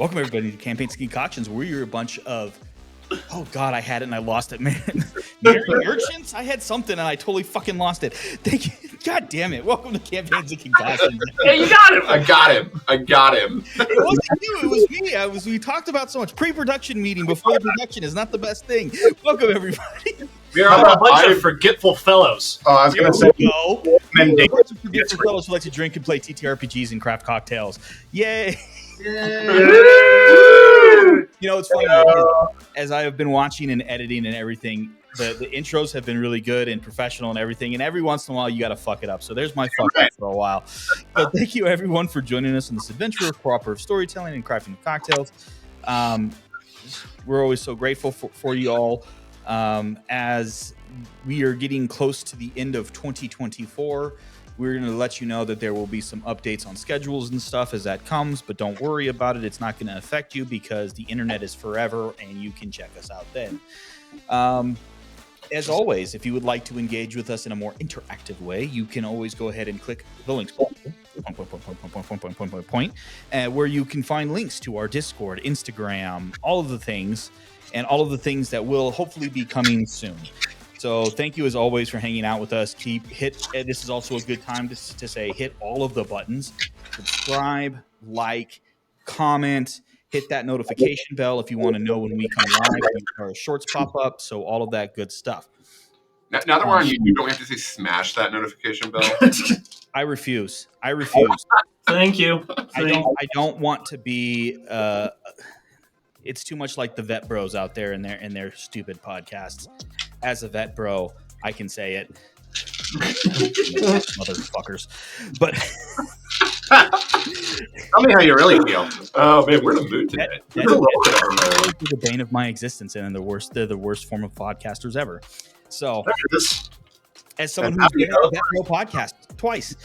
Welcome everybody to Campaigns Concoctions. We're a bunch of, oh god, I had it and I lost it, man. Merry Merchants? I had something and I totally fucking lost it. Thank you. God damn it. Welcome to Campaigns and Concoctions. Hey, you got him! I got him. It wasn't you, it was me. We talked about so much. Pre-production meeting before the production is not the best thing. Welcome everybody. We're a bunch of forgetful fellows. Oh, I was going to say, No. We're a bunch of forgetful fellows who like to drink and play TTRPGs and craft cocktails. Yay. You know, it's funny, as I have been watching and editing and everything, the intros have been really good and professional and everything, and every once in a while you got to fuck it up. So there's my fuck up for a while. But thank you everyone for joining us in this adventure of cooperative storytelling and crafting cocktails. We're always so grateful for you all as we are getting close to the end of 2024. We're going to let you know that there will be some updates on schedules and stuff as that comes, but don't worry about it. It's not going to affect you because the internet is forever and you can check us out then. As always, if you would like to engage with us in a more interactive way, you can always go ahead and click the links where you can find links to our Discord, Instagram, all of the things, and all of the things that will hopefully be coming soon. So thank you as always for hanging out with us. This is also a good time to say hit all of the buttons. Subscribe, like, comment, hit that notification bell if you want to know when we come live. Our shorts pop up, so all of that good stuff. Now that we're on YouTube, don't we have to say smash that notification bell? I refuse. Thank you. I don't want to be. It's too much like the vet bros out there in their stupid podcasts. As a vet bro, I can say it. Motherfuckers. But tell me how you really feel. Oh man, we're in a mood today. They're the bane of my existence, and they're the worst form of podcasters ever. So, as someone who's been on a vet bro podcast twice.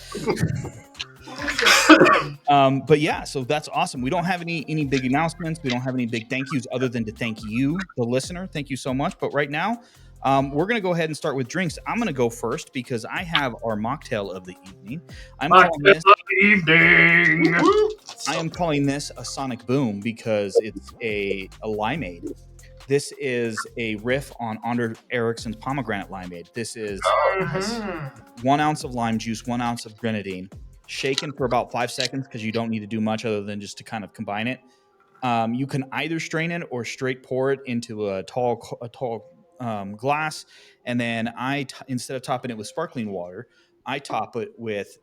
But yeah, so that's awesome. We don't have any big announcements. We don't have any big thank yous other than to thank you, the listener. Thank you so much. But right now, we're going to go ahead and start with drinks. I'm going to go first because I have our mocktail of the evening. I am calling this a Sonic Boom because it's a limeade. This is a riff on Anders Ericsson's pomegranate limeade. This is 1 ounce of lime juice, 1 ounce of grenadine, shaken for about 5 seconds because you don't need to do much other than just to kind of combine it. You can either strain it or straight pour it into a tall glass, and then instead of topping it with sparkling water, I top it with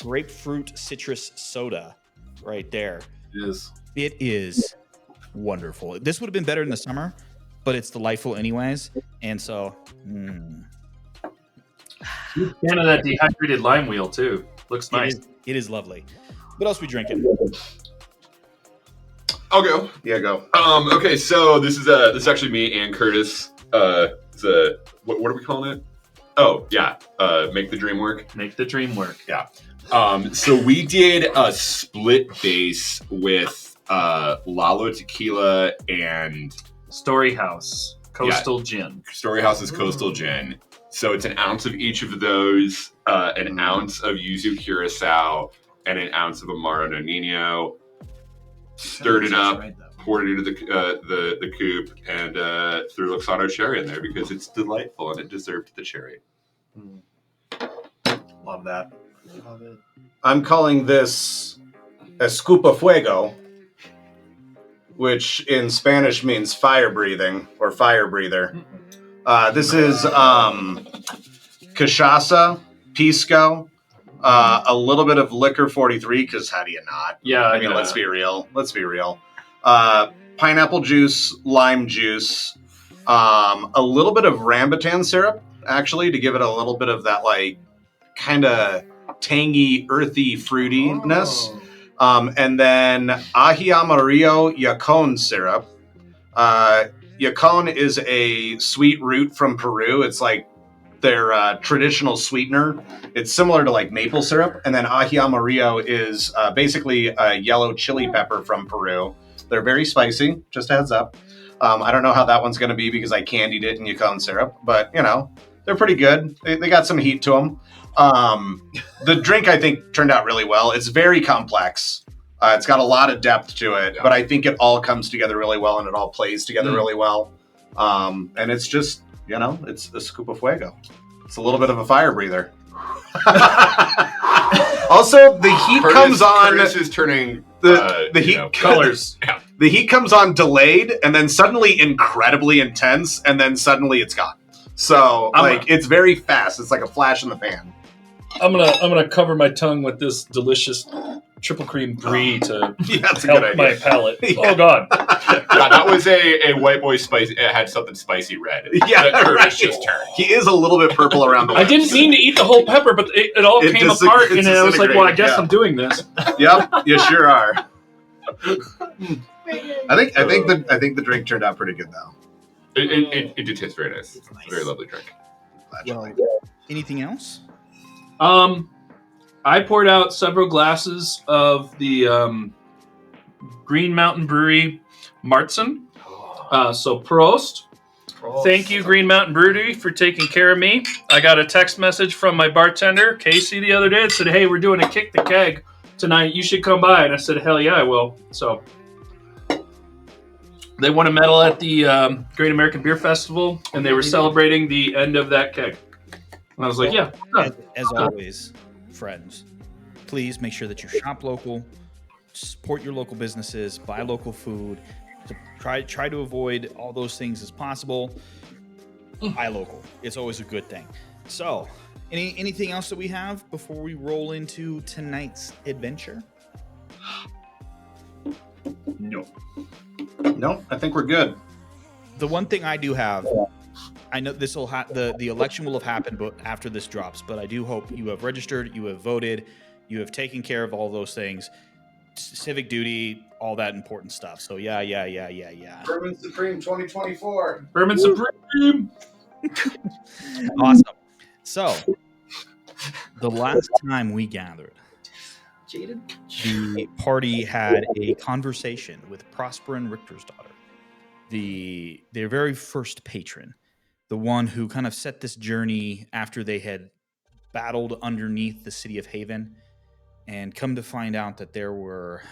grapefruit citrus soda right there. It is wonderful. This would have been better in the summer, but it's delightful anyways. And so fan of that dehydrated lime wheel too. Looks nice. It is lovely. What else are we drinking? I'll go. Yeah, go. Okay, so this is actually me and Curtis. It's what are we calling it? Oh, yeah. Make the dream work. Make the dream work. Yeah. So we did a split base with Lalo Tequila and Storyhouse Coastal Gin. Storyhouse's Coastal Gin. So it's an ounce of each of those, an ounce of Yuzu Curacao, and an ounce of Amaro no Nino. Stirred it up, poured it into the coupe, and threw Luxardo cherry in there because it's delightful and it deserved the cherry. Love that. Love it. I'm calling this Escupa Fuego, which in Spanish means fire breathing or fire breather. This is cachaça, pisco, a little bit of liquor 43, because how do you not? Yeah, I mean, let's be real. Pineapple juice, lime juice, a little bit of rambutan syrup, actually, to give it a little bit of that, like, kind of tangy, earthy fruitiness. And then ají amarillo yacon syrup. Yacon is a sweet root from Peru. It's like their traditional sweetener. It's similar to like maple syrup. And then ají amarillo is basically a yellow chili pepper from Peru. They're very spicy, just a heads up. I don't know how that one's going to be because I candied it in yacon syrup, but you know, they're pretty good. They got some heat to them. The drink, I think, turned out really well. It's very complex. It's got a lot of depth to it, but I think it all comes together really well, and it all plays together really well. And it's just, it's a scoop of fuego. It's a little bit of a fire breather. Also, the heat comes on. Curtis is turning the heat colors. Yeah. The heat comes on delayed, and then suddenly incredibly intense, and then suddenly it's gone. So it's very fast. It's like a flash in the pan. I'm gonna cover my tongue with this delicious triple cream brie to That's a help good idea. my palate. Yeah. Oh God! Yeah, that was a white boy spicy. It had something spicy red. Yeah, that Curtis right. just turned. He is a little bit purple around the I lips. didn't mean to eat the whole pepper, but it all It came dis- apart, it and I was like, "Well, I guess disintegrated, I'm doing this." Yep, you sure are. I think the drink turned out pretty good though. It did taste very nice. It's a very lovely drink. Well, anything else? I poured out several glasses of the Green Mountain Brewery Martzen. So Prost. Thank you, Green Mountain Brewery, for taking care of me. I got a text message from my bartender, Casey, the other day. It said, "Hey, we're doing a Kick the Keg tonight. You should come by." And I said, "Hell yeah, I will." So they won a medal at the Great American Beer Festival, and they were celebrating the end of that keg. And I was like, "Yeah." As always, friends, please make sure that you shop local, support your local businesses, buy local food. Try to avoid all those things as possible. Buy local. It's always a good thing. So, anything else that we have before we roll into tonight's adventure? No. No, I think we're good. The one thing I do have, I know this will the election will have happened after this drops, but I do hope you have registered, you have voted, you have taken care of all those things, civic duty, all that important stuff. So yeah. Bourbon Supreme 2024. Bourbon Supreme. Awesome. So the last time we gathered, the party had a conversation with Prosper and Richter's daughter, their very first patron, the one who kind of set this journey after they had battled underneath the city of Haven and come to find out that there were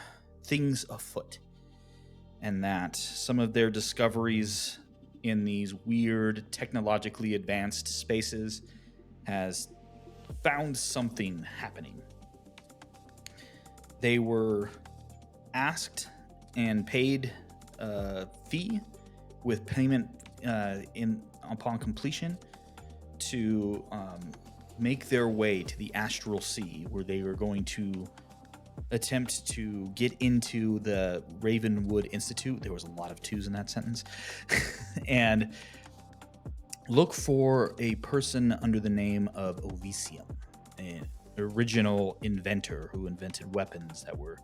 things afoot and that some of their discoveries in these weird technologically advanced spaces has found something happening. They were asked and paid a fee with payment upon completion to make their way to the Astral Sea, where they were going to attempt to get into the Ravenhold Institute. There was a lot of twos in that sentence. And look for a person under the name of Ovisium, an original inventor who invented weapons that were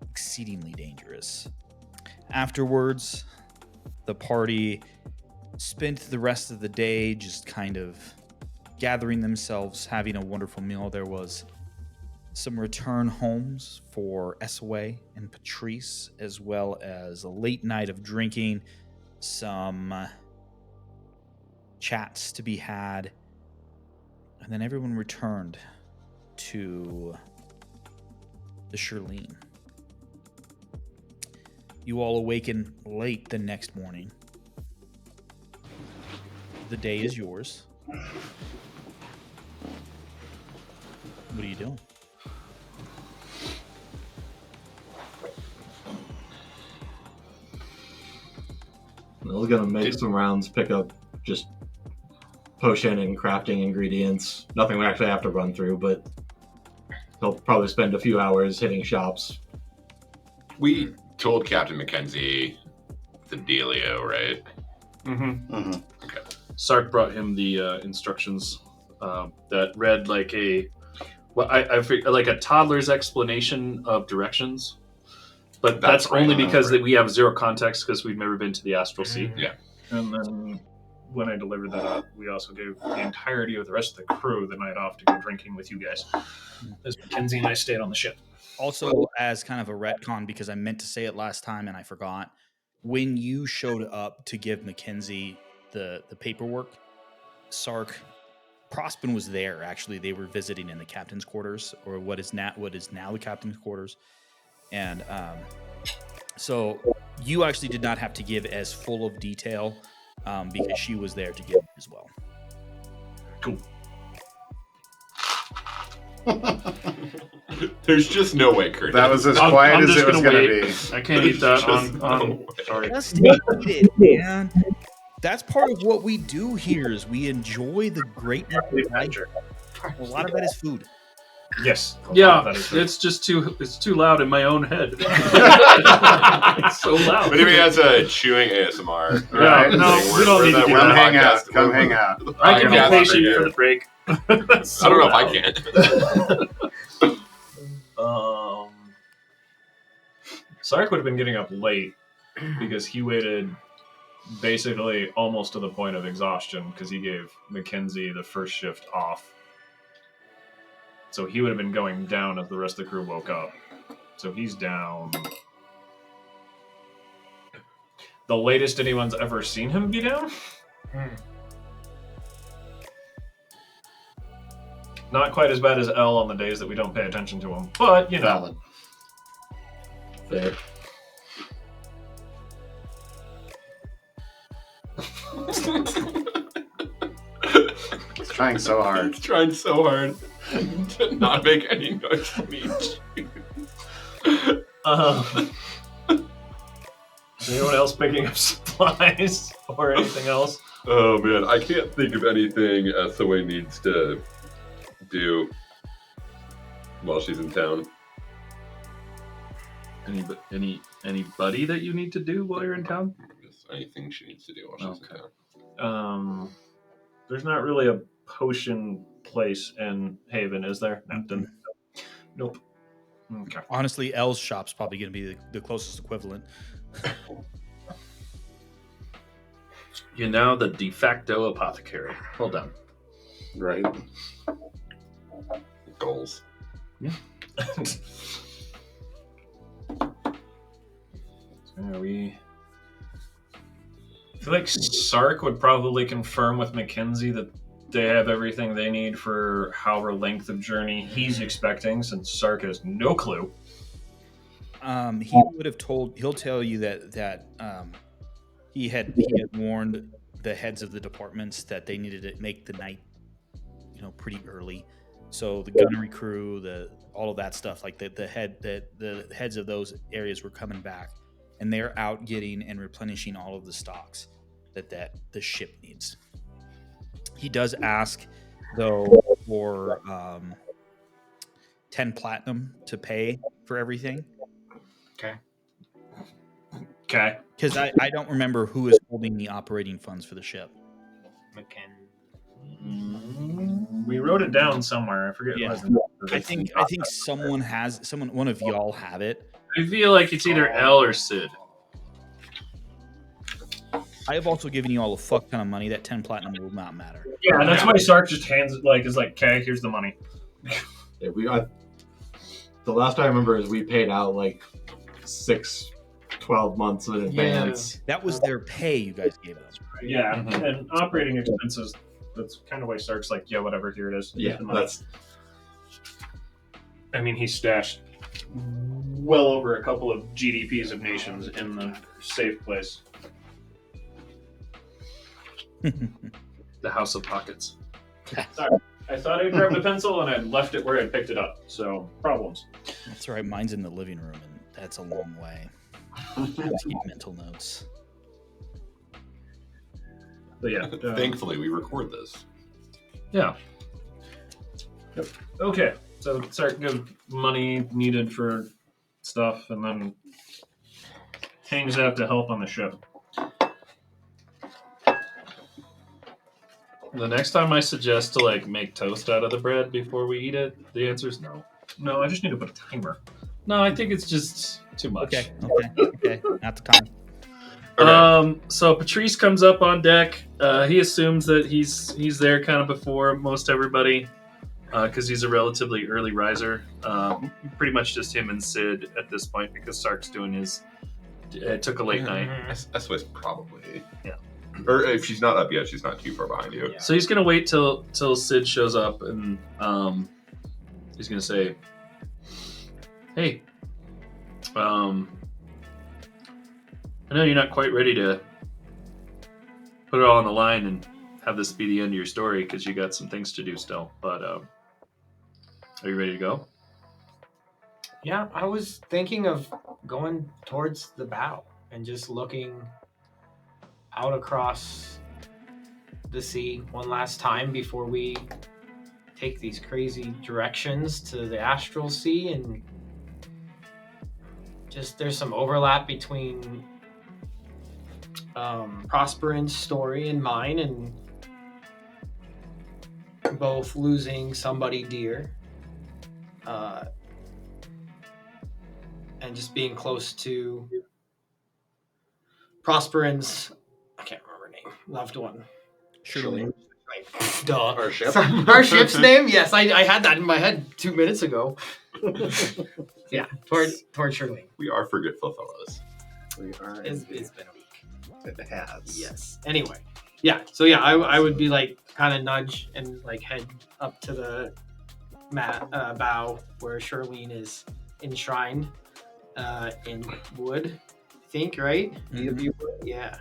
exceedingly dangerous. Afterwards, the party spent the rest of the day just kind of gathering themselves, having a wonderful meal. There was some return homes for Esway and Patrice, as well as a late night of drinking, some chats to be had, and then everyone returned to the Shirlene. You all awaken late the next morning. The day is yours. What are you doing? I was gonna make some rounds, pick up just potion and crafting ingredients. Nothing we actually have to run through, but he'll probably spend a few hours hitting shops. We told Captain Mackenzie the dealio, right? Mm-hmm. Mm-hmm. Okay. Sark brought him the instructions that read like I figured, like a toddler's explanation of directions. But that's right, only that's because right. that we have zero context because we've never been to the Astral Sea. Yeah. And then when I delivered that up, we also gave the entirety of the rest of the crew the night off to go drinking with you guys. As Mackenzie and I stayed on the ship. Also, as kind of a retcon, because I meant to say it last time and I forgot, when you showed up to give Mackenzie the paperwork, Sark, Prospin was there. Actually, they were visiting in the captain's quarters, or what is now the captain's quarters. And so you actually did not have to give as full of detail because she was there to give it as well. Cool. There's just no way, Kurt. That was as I'm quiet as just it was gonna going to wait. be. I can't eat that Just on. no way. Sorry. Just eat it, man. That's part of what we do here is we enjoy the greatness of life. A lot of that is food. Yes. Yeah, That is true. it's just too loud in my own head. It's so loud. Maybe that's a chewing ASMR. Yeah, Right. no, we don't need to do Come that. hang out. Come hang out. I can be podcast patient here. for the break. That's so I don't know loud. if I can. Sark would have been getting up late because he waited basically almost to the point of exhaustion because he gave Mackenzie the first shift off. So he would have been going down as the rest of the crew woke up. So he's down. The latest anyone's ever seen him be down? Not quite as bad as L on the days that we don't pay attention to him, but you know. Valid. Fair. He's trying so hard. He's trying so hard to not make any noise from me. Is anyone else picking up supplies or anything else? Oh man, I can't think of anything Ethaway needs to do while she's in town. Anybody that you need to do while you're in town? Just anything she needs to do while she's in Okay. town. There's not really a potion place in Haven, is there? No, nope. Okay. Honestly, L's shop's probably going to be the closest equivalent. You're now the de facto apothecary. Hold on. Right. Goals. I feel like Sark would probably confirm with Mackenzie that they have everything they need for however length of journey he's expecting, since Sark has no clue. He would have told. He'll tell you that he had warned the heads of the departments that they needed to make the night, pretty early. So the gunnery crew, all of that stuff, like the heads of those areas were coming back, and they're out getting and replenishing all of the stocks that the ship needs. He does ask though for 10 platinum to pay for everything. Okay. Because I don't remember who is holding the operating funds for the ship. We wrote it down somewhere. I forget. Yeah. What it was. I think one of y'all have it. I feel like it's either L or Sid. I have also given you all a fuck ton of money. That 10 platinum will not matter. Yeah, that's why Sark just hands it is like, okay, here's the money. Yeah, the last I remember is we paid out like 12 months in advance. That was their pay you guys gave them. Yeah, and operating expenses. That's kind of why Sark's like, yeah, whatever, here it is. Here's Yeah, the money. that's I mean, he stashed well over a couple of GDPs of nations in the safe place. The House of Pockets. Sorry, I thought I grabbed a pencil and I left it where I picked it up. So problems. That's right. Mine's in the living room, and that's a long way. I have to keep mental notes. But yeah. Thankfully, we record this. Yeah. Yep. Okay. So Sark gives money needed for stuff, and then hangs out to help on the ship. The next time I suggest to make toast out of the bread before we eat it, the answer is no. No, I just need to put a timer. No, I think it's just too much. Okay. Not the time. Okay. So Patrice comes up on deck. He assumes that he's there kind of before most everybody, because he's a relatively early riser. Pretty much just him and Sid at this point, because Sark's doing his. It took a late night. SOS probably. Yeah. Or if she's not up yet, she's not too far behind you. Yeah. So he's gonna wait till Sid shows up, and he's gonna say, "Hey, I know you're not quite ready to put it all on the line and have this be the end of your story because you got some things to do still. But are you ready to go? Yeah, I was thinking of going towards the bow and just looking out across the sea one last time before we take these crazy directions to the Astral Sea. And just there's some overlap between Prosperan's story and mine, and both losing somebody dear and just being close to Prosperan's, I can't remember her name, loved one. Surely. Duh. Our ship? Our ship's name? Yes, I had that in my head 2 minutes ago. Yeah, toward Shirley. We are forgetful fellows. We are. It's been a week. It has. Yes. Anyway, yeah. So yeah, I would be like kind of nudge and like head up to the bow where Charlene is enshrined in wood. I think, right? Mhm. Yeah.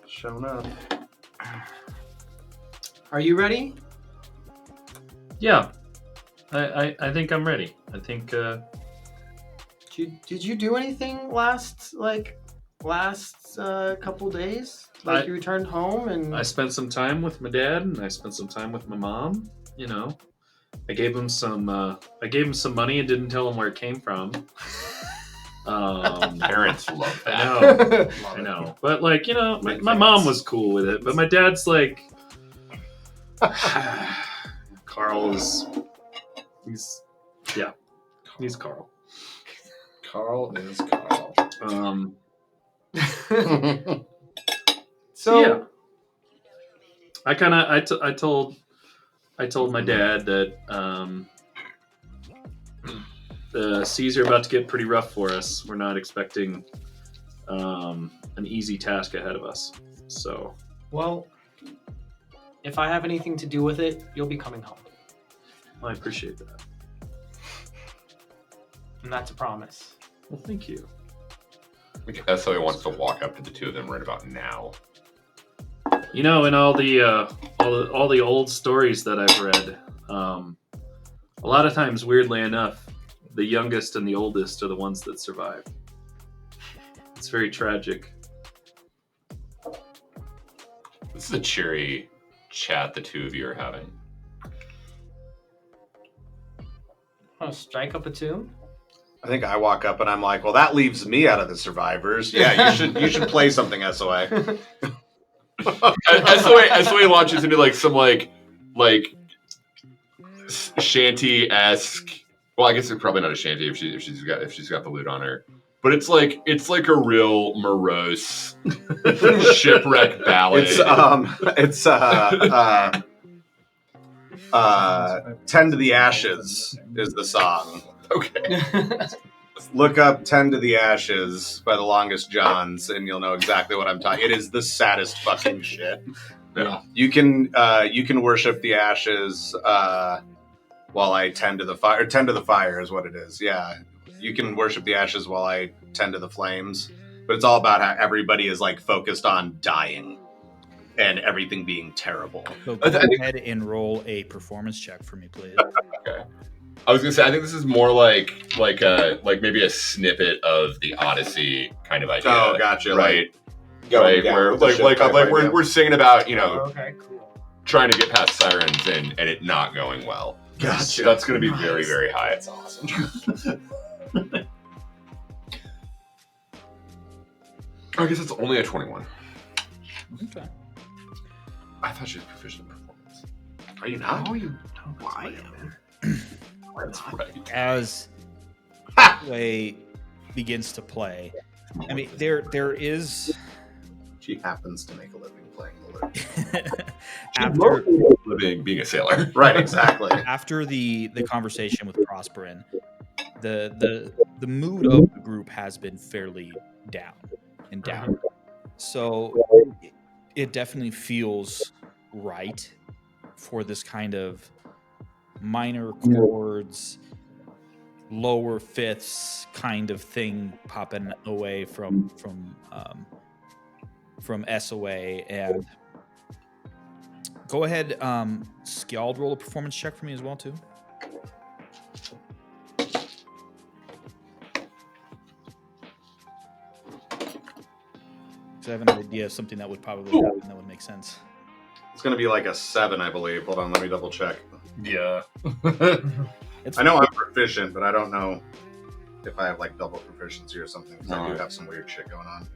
Shown up. Are you ready? Yeah. I think I'm ready. I think Did you do anything last couple days? Like you returned home and I spent some time with my dad and I spent some time with my mom. You know, I gave him some money and didn't tell him where it came from. Parents love that. I know. But like, you know, my mom was cool with it, but my dad's like, Carl is, he's Carl. Carl is Carl. so Yeah. I told my dad that the seas are about to get pretty rough for us. We're not expecting an easy task ahead of us. So, well, if I have anything to do with it, you'll be coming home. I appreciate that. And that's a promise. Well, thank you. SOA wants to walk up to the two of them right about now. You know, in all the old stories that I've read, a lot of times, weirdly enough, the youngest and the oldest are the ones that survive. It's very tragic. This is a cheery chat the two of you are having. Want to strike up a tune? I think I walk up and I'm like, well, that leaves me out of the survivors. Yeah, you should play something, SOA. SOA launches into like some like shanty-esque. Well, I guess it's probably not a shanty if she's got the lute on her. But it's like a real morose shipwreck ballad. It's 10 to the Ashes is the song. Okay. Look up 10 to the Ashes by the Longest Johns and you'll know exactly what I'm talking. It is the saddest fucking shit. Yeah. You can worship the ashes while I tend to the fire. Tend to the fire is what it is. Yeah. You can worship the ashes while I tend to the flames. But it's all about how everybody is like focused on dying and everything being terrible. So go ahead and roll a performance check for me, please. Okay. I was gonna say I think this is more like maybe a snippet of the Odyssey kind of idea. Oh, gotcha. Right. Going Right. down Where with the ship type idea. we're singing about, you know, Okay, cool. trying to get past sirens and it not going well. Gotcha. That's going to be very, very high. That's awesome. I guess it's only a 21. Okay. I thought she was proficient in performance. Are you not? Oh, you Why? That's right. As play begins to play, I mean, there is She happens to make a living playing the lute. after Being a sailor. Right, exactly. after the conversation with Prosperin, the mood of the group has been fairly down and down. So it definitely feels right for this kind of minor chords, lower fifths kind of thing popping away from SOA. And go ahead, Skjald, roll a performance check for me as well too. I have an idea of something that would probably happen that would make sense. It's going to be like a 7, I believe. Hold on, let me double check. Yeah. I know I'm proficient, but I don't know if I have like double proficiency or something. 'Cause I do have some weird shit going on.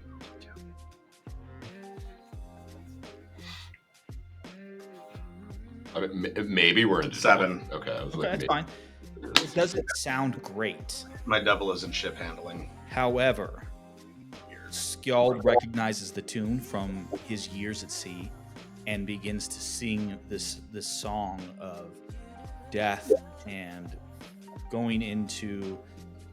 I mean, maybe we're in 7. Okay, I was Okay, that's fine. It doesn't sound great. My devil isn't ship handling. However, Skjald recognizes the tune from his years at sea and begins to sing this song of death and going into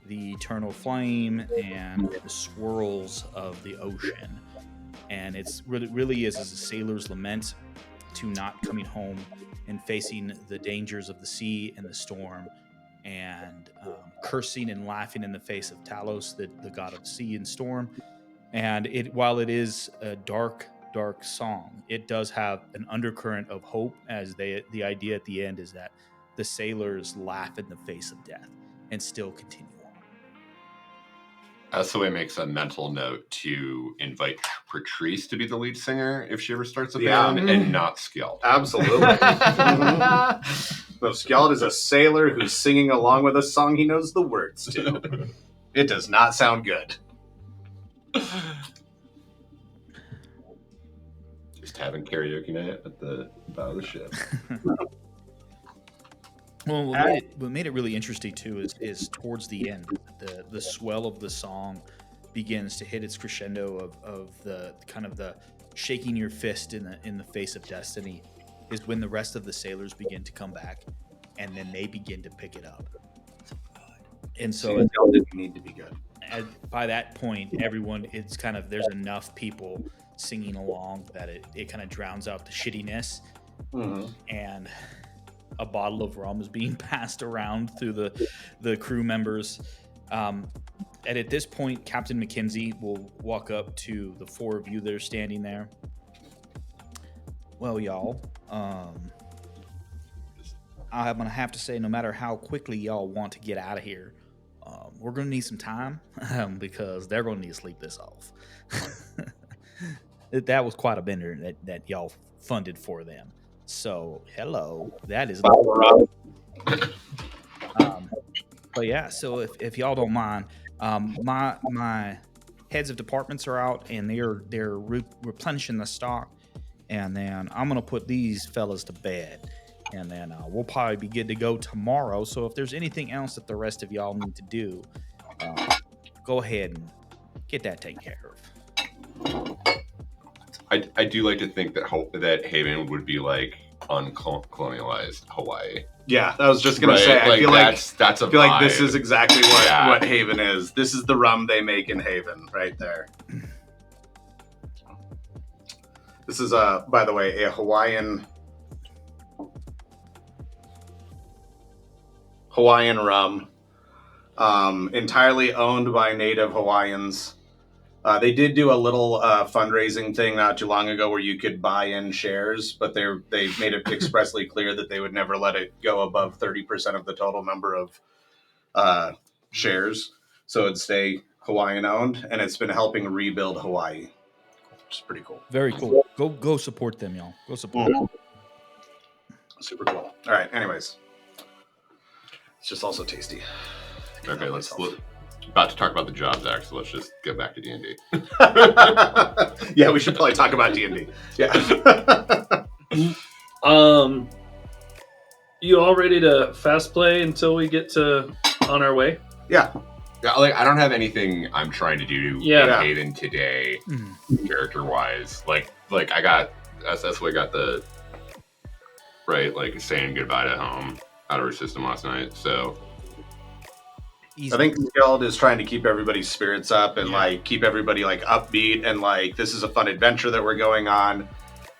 the eternal flame and the swirls of the ocean. And it's really is a sailor's lament to not coming home and facing the dangers of the sea and the storm, and cursing and laughing in the face of Talos, the god of sea and storm. And while it is a dark song, it does have an undercurrent of hope, as the idea at the end is that the sailors laugh in the face of death and still continue on. SOA makes a mental note to invite Patrice to be the lead singer if she ever starts a Yeah. band, and not Skjald. Absolutely. So Skjald is a sailor who's singing along with a song he knows the words to. It does not sound good. Just having karaoke night at the bow of the ship. Well, what made it really interesting too is towards the end, the swell of the song begins to hit its crescendo of the kind of the shaking your fist in the face of destiny, is when the rest of the sailors begin to come back, and then they begin to pick it up. And so it didn't need to be good. By that point, everyone, it's kind of, there's enough people singing along that it kind of drowns out the shittiness. Mm-hmm. And a bottle of rum is being passed around through the crew members. And at this point, Captain McKenzie will walk up to the four of you that are standing there. Well, y'all, I'm going to have to say, no matter how quickly y'all want to get out of here, we're going to need some time because they're going to need to sleep this off. That was quite a bender that y'all funded for them. So, hello, that is. But yeah, so if y'all don't mind, my heads of departments are out and they're replenishing the stock, and then I'm gonna put these fellas to bed, and then we'll probably be good to go tomorrow. So if there's anything else that the rest of y'all need to do, go ahead and get that taken care of. I do like to think that Haven would be like uncolonialized Hawaii. Yeah, I was just gonna say. I feel that's a I feel vibe. like this is exactly what Haven is. This is the rum they make in Haven, right there. This is by the way, a Hawaiian rum, entirely owned by native Hawaiians. They did do a little fundraising thing not too long ago where you could buy in shares, but they made it expressly clear that they would never let it go above 30% of the total number of shares. So it'd stay Hawaiian owned, and it's been helping rebuild Hawaii, which is pretty cool. Very cool. Go support them, y'all. Go support them. Super cool. All right. Anyways, it's just also tasty. Okay, let's about to talk about the jobs act, so let's just get back to D&D. Yeah, we should probably talk about D&D. Yeah. You all ready to fast play until we get on our way? Yeah. Yeah, like I don't have anything I'm trying to do in Haven today, character wise. Like I got that's what I got the like saying goodbye to home out of her system last night. So Easy. I think Skjald is trying to keep everybody's spirits up and like keep everybody like upbeat and like this is a fun adventure that we're going on.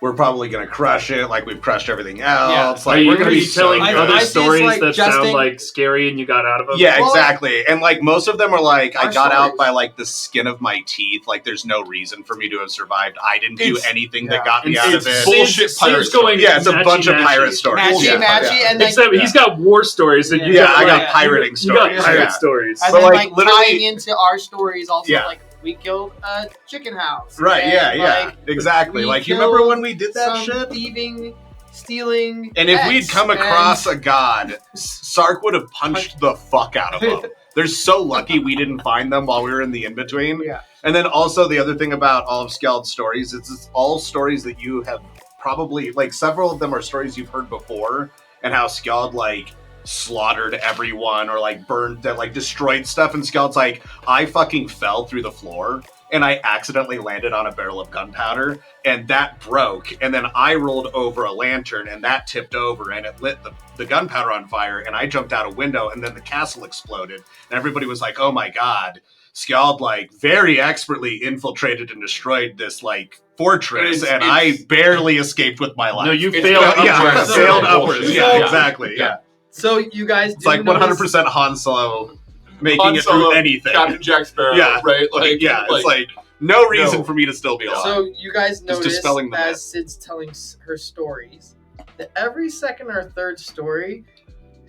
we're probably gonna crush it, like we've crushed everything else. Are Like you, we're gonna are be you telling so other good. I see stories it's like that sound Justin- like scary and you got out of them? Yeah, Well, exactly. And like most of them are like I Our got out stories. by like the skin of my teeth. Like there's no reason for me to have survived. I didn't do It's- anything yeah. that got me out of It's it. bullshit pirate Sid's going Yeah, it's a bunch of matchy-matchy. pirate stories. Matchy, Yeah. matchy, Yeah. and like, Except he's got war stories and you Yeah, got I got like, pirating you stories. got pirate Yeah. stories. and But, then like, like literally- tying into our stories also Yeah. like we killed a chicken house. Right, and, yeah, like, exactly. we Like you remember killed when we did that some shit? thieving, stealing. And if pets, we'd come and- across a god, Sark would have punched the fuck out of them. They're so lucky we didn't find them while we were in the in-between. Yeah. And then also the other thing about all of Skald's stories is it's all stories that you have probably, like several of them are stories you've heard before, and how Skald like slaughtered everyone or like burned, that like destroyed stuff, and Skald's like, I fucking fell through the floor and I accidentally landed on a barrel of gunpowder and that broke, and then I rolled over a lantern and that tipped over and it lit the gunpowder on fire, and I jumped out a window and then the castle exploded and everybody was like, oh my god, Skald like very expertly infiltrated and destroyed this like fortress, It's- and it's- I barely escaped with my life. No, you It's failed got- yeah, upwards. Yeah. sailed Yeah. upwards. Yeah. Yeah, Yeah. exactly. Yeah, So you guys, it's like 100% Han Solo making Han it Solo, through anything. Captain Jack Sparrow, Yeah. right? Like, yeah, it's like no reason No. for me to still be alive. So you guys Just notice dispelling the myth. as Sid's telling her stories that every second or third story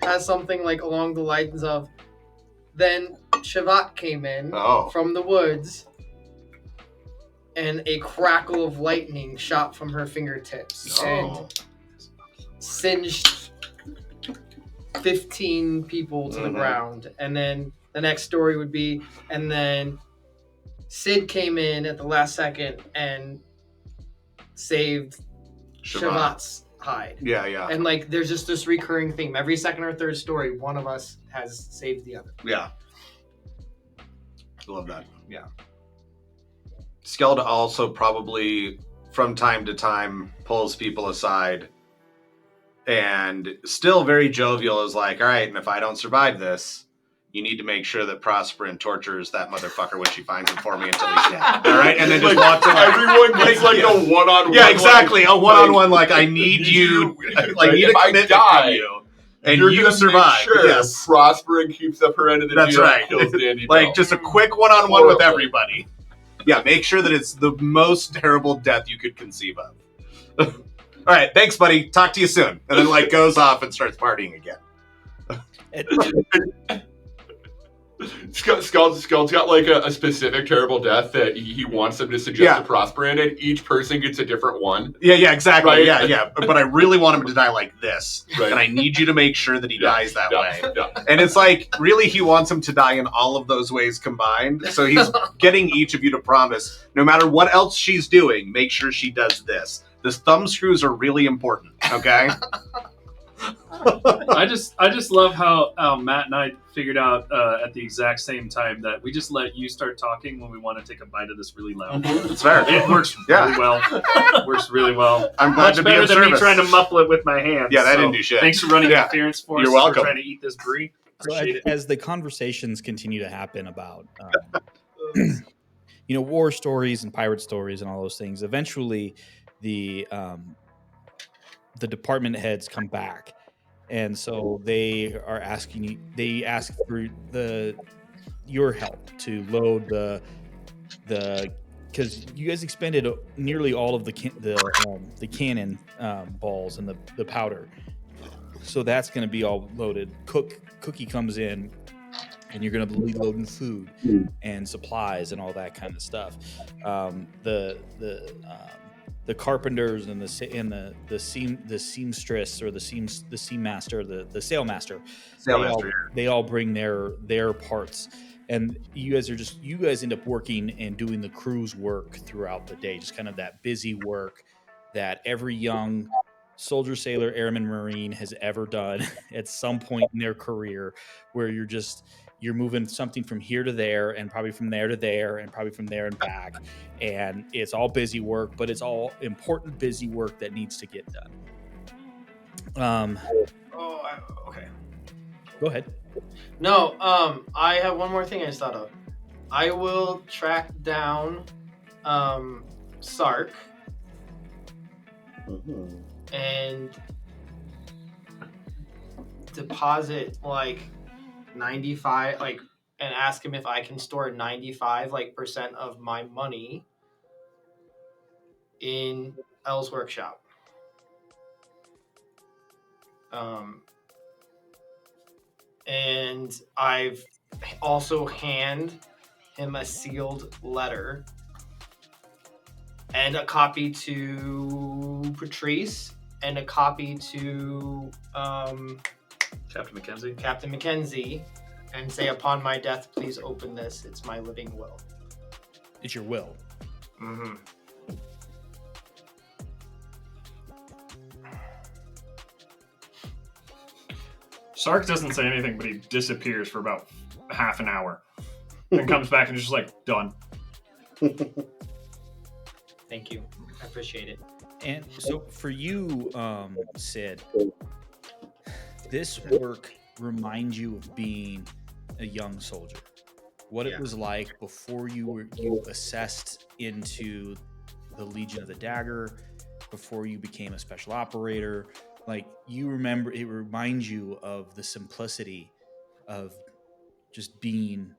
has something like along the lines of, then Shavat came in Oh. from the woods and a crackle of lightning shot from her fingertips Oh. and singed 15 people to the Mhm. ground. And then the next story would be, and then Sid came in at the last second and saved Shavat's hide. Yeah, yeah, And like there's just this recurring theme. Every second or third story, one of us has saved the other. yeah. I love that. Yeah. Skeld also probably from time to time pulls people aside and still very jovial is like, all right, and if I don't survive this, you need to make sure that Prosperin tortures that motherfucker when she finds him for me until he's dead. All right, and then just walks away. everyone gets like Yeah. a one-on-one. Yeah, exactly. like, a one-on-one, like I need you, like need a if I commitment die, from you, and you're you gonna survive. Make sure Yes, Prosperin keeps up her end of the That's deal. right. And kills Dandy like Bell. just a quick one-on-one with Horrible. everybody. Yeah, make sure that it's the most terrible death you could conceive of. All right, thanks, buddy. Talk to you soon. And then like goes off and starts partying again. Skull's got like a specific terrible death that he wants them to suggest Yeah. to Prosperin, and each person gets a different one. Yeah, exactly. Right. Yeah. But I really want him to die like this, Right. and I need you to make sure that he Yeah, dies that way. Yeah. And it's like, really, he wants him to die in all of those ways combined. So he's getting each of you to promise, no matter what else she's doing, make sure she does this. The thumb screws are really important, okay? I just love how Matt and I figured out at the exact same time that we just let you start talking when we want to take a bite of this really loud. It's fair. It works Yeah. really well. Works really well. I'm glad Much to be better of than me service. trying to muffle it with my hands. Yeah, that So didn't do shit. Thanks for running Yeah. interference for us. You're as welcome. We're trying to eat this brie. So Appreciate it. as the conversations continue to happen about, war stories and pirate stories and all those things, eventually the department heads come back, and so they are asking you. They ask for your help to load the because you guys expended nearly all of the cannon balls and the powder. So that's going to be all loaded. Cookie comes in, and you're going to be loading food and supplies and all that kind of stuff. The carpenters and the seamstress or the seam master, the sailmaster, they all bring their parts. And you guys end up working and doing the crew's work throughout the day, just kind of that busy work that every young soldier, sailor, airman, marine has ever done at some point in their career, where you're moving something from here to there and probably from there to there and probably from there and back, and it's all busy work, but it's all important busy work that needs to get done. Okay. Go ahead. No, I have one more thing I just thought of. I will track down Sark Mhm. and deposit like 95, like, and ask him if I can store 95 percent of my money in L's workshop. And I've also hand him a sealed letter and a copy to Patrice and a copy to Captain Mackenzie. Captain Mackenzie, and say, upon my death, please open this. It's my living will. It's your will. Mm-hmm. Sark doesn't say anything, but he disappears for about half an hour. And comes back and is just like, done. Thank you. I appreciate it. And so for you, Sid, this work reminds you of being a young soldier. What it was like before you assessed into the Legion of the Dagger, before you became a special operator. Like, you remember, it reminds you of the simplicity of just being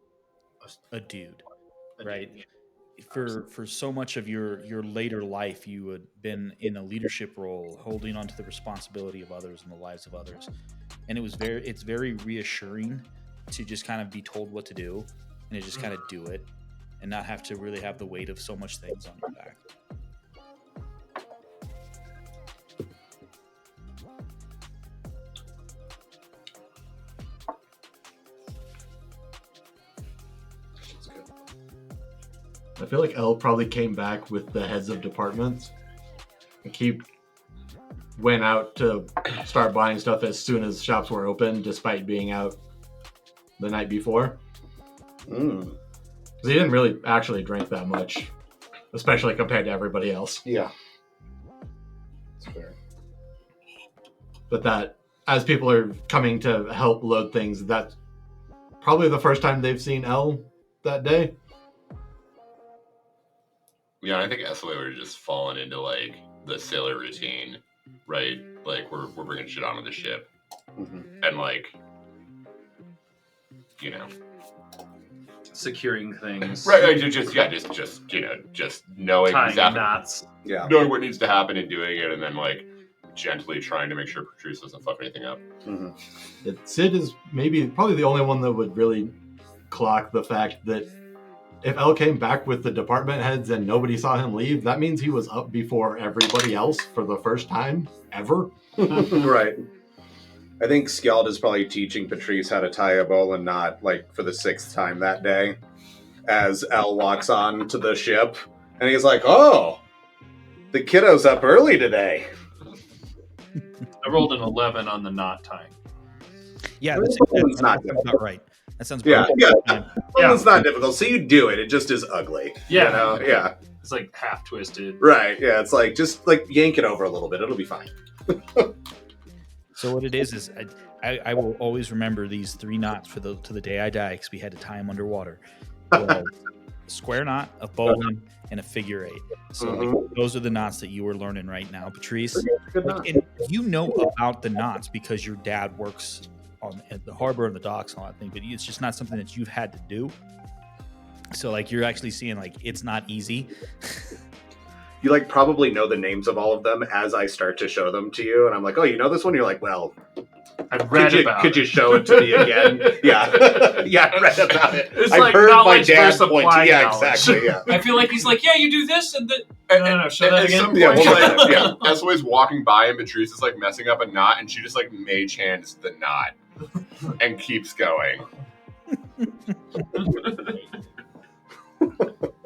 a dude, right? For so much of your later life, you had been in a leadership role, holding on to the responsibility of others and the lives of others, and it's very reassuring to just kind of be told what to do and to just kind of do it and not have to really have the weight of so much things on your back. I feel like Elle probably came back with the heads of departments and went out to start buying stuff as soon as shops were open, despite being out the night before. Because he didn't really actually drink that much, especially compared to everybody else. Yeah. That's fair. But that, as people are coming to help load things, that's probably the first time they've seen Elle that day. Yeah, I think Esway would have just fallen into like the sailor routine, right? Like we're bringing shit onto the ship, and like, you know, Securing things. right? Just knowing Tying exactly, knots. Yeah. knowing what needs to happen and doing it, and then like gently trying to make sure Patrice doesn't fuck anything up. Sid is probably the only one that would really clock the fact that if Elle came back with the department heads and nobody saw him leave, that means he was up before everybody else for the first time ever. Right. I think Skeld is probably teaching Patrice how to tie a bowline knot, like, for the 6th time that day, as Elle walks on to the ship. And he's like, oh, the kiddo's up early today. I rolled an 11 on the knot tying. Yeah, It's not that's about right. That sounds Yeah, about yeah. right. Well, it's not difficult. So you do it. It just is ugly. Yeah. You know? Yeah. It's like half twisted. Right. Yeah. It's like, just like yank it over a little bit. It'll be fine. So what it is I will always remember these 3 knots to the day I die, because we had to tie them underwater. A square knot, a bowline, and a figure 8. So like, those are the knots that you were learning right now, Patrice. Like, and you know about the knots because your dad works at the harbor and the docks and all that thing, but it's just not something that you've had to do. So like, you're actually seeing like it's not easy. You like probably know the names of all of them as I start to show them to you, and I'm like, oh, you know this one? You're like, well, I've read about could it. you show it to me again? Yeah. Yeah, I read about it. It's I've like heard my knowledge dad versus point to applied yeah, knowledge. exactly, yeah. I feel like he's like, yeah, you do this and then. No, show that At again. some point, Yeah, well, Esway's walking by and Patrice is like messing up a knot, and she just like mage hands the knot and keeps going.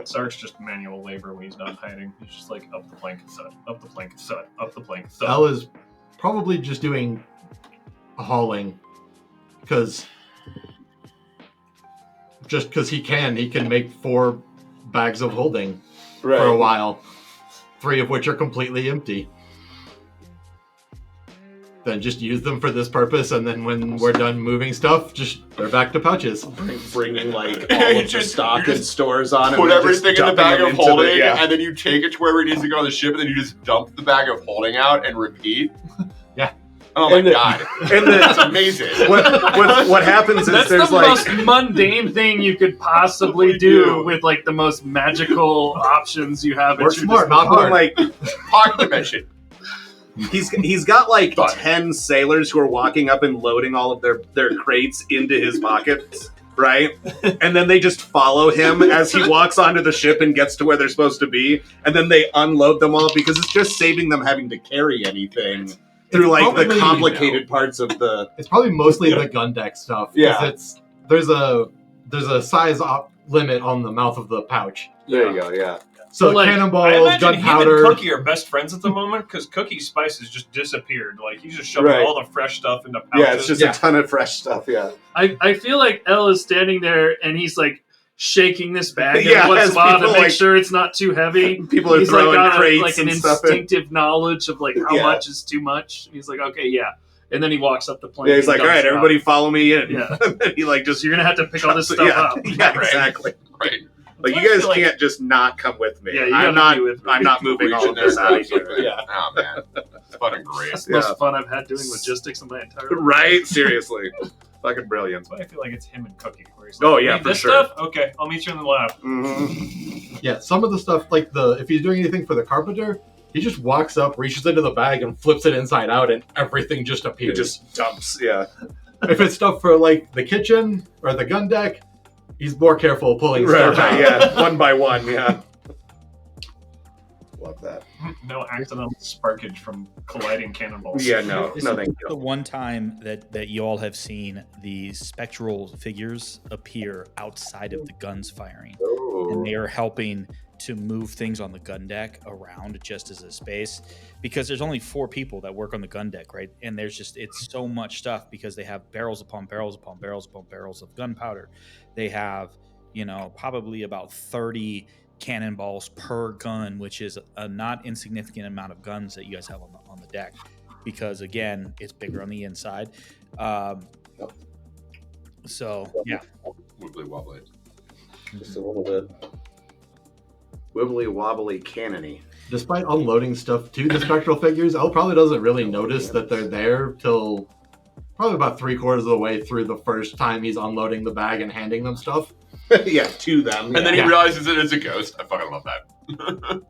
Sark's just manual labor when he's not hiding. He's just like up the plank and set, up the plank and set, up the plank and set. Elle is probably just doing hauling because he can make 4 bags of holding for a while, 3 of which are completely empty. then just use them for this purpose, and then when we're done moving stuff, they're back to pouches. Bringing like all of the stock and stores on, Put and then everything just in the bag dumping of them into holding, yeah. and then you take it to wherever it needs to go on the ship, and then you just dump the bag of holding out and repeat. Yeah. Oh my And god, and that's amazing. what happens is That's there's the like most mundane thing you could possibly do with like the most magical options you have. Work smart, not hard. like Pocket dimension. he's got like Done. 10 sailors who are walking up and loading all of their crates into his pockets, right? And then they just follow him as he walks onto the ship and gets to where they're supposed to be, and then they unload them all because it's just saving them having to carry anything through like the probably, complicated parts of the It's probably mostly the gun deck stuff. 'Cause Yeah. there's a size limit on the mouth of the pouch. There you go, yeah. So But, like, I cannonballs, imagine him and gunpowder. Cookie are best friends at the moment because Cookie's spices just disappeared. Like he's just shoving Right. all the fresh stuff into pouches. Yeah, it's just Yeah. a ton of fresh stuff, yeah. I feel like Elle is standing there and he's like shaking this bag Yeah, every once as in a while to people, make like- sure it's not too heavy. People are He's like throwing got crates like an and stuff in. instinctive knowledge of like how Yeah. much is too much. He's like, okay, yeah. And then he walks up the plane. Yeah, he's and like, all dumps right, it out. everybody follow me in. Yeah. And then he like So just you're gonna have to pick all this stuff yeah, up. Yeah, Right. exactly. Right. Like you I guys feel like- can't just not come with me. Yeah, you gotta be with me. I'm not moving all Reaching of there this out of and here. something. Yeah. Oh man, it's fucking great. That's the most fun I've had doing logistics in my entire life. Right? Seriously. Fucking brilliant. That's why I feel like it's him and Cookie. Where he's Oh, like, yeah, "Need for this sure. stuff? Okay, I'll meet you in the lab. Mm-hmm. Yeah, some of the stuff, like if he's doing anything for the carpenter, he just walks up, reaches into the bag, and flips it inside out, and everything just It appears. just dumps. Yeah. If it's stuff for like the kitchen or the gun deck, he's more careful pulling Right. stuff out. Yeah. One by one. Yeah. Love that. No accidental sparkage from colliding cannonballs. Yeah. No. This No. is Thank the you. one time that you all have seen these spectral figures appear outside of the guns firing, and they are helping to move things on the gun deck around just as a space, because there's only 4 people that work on the gun deck, right? And there's just, it's so much stuff because they have barrels upon barrels upon barrels upon barrels of gunpowder. They have, probably about 30 cannonballs per gun, which is a not insignificant amount of guns that you guys have on the deck, because again, it's bigger on the inside. So yeah, Wibbly wobbly. Just a little bit. Wibbly wobbly cannony. Despite unloading stuff to the spectral figures, Elle probably doesn't really notice that they're there till probably about 3/4 of the way through the first time he's unloading the bag and handing them stuff. Yeah. To them. And then he Yeah. realizes it is a ghost. I fucking love that.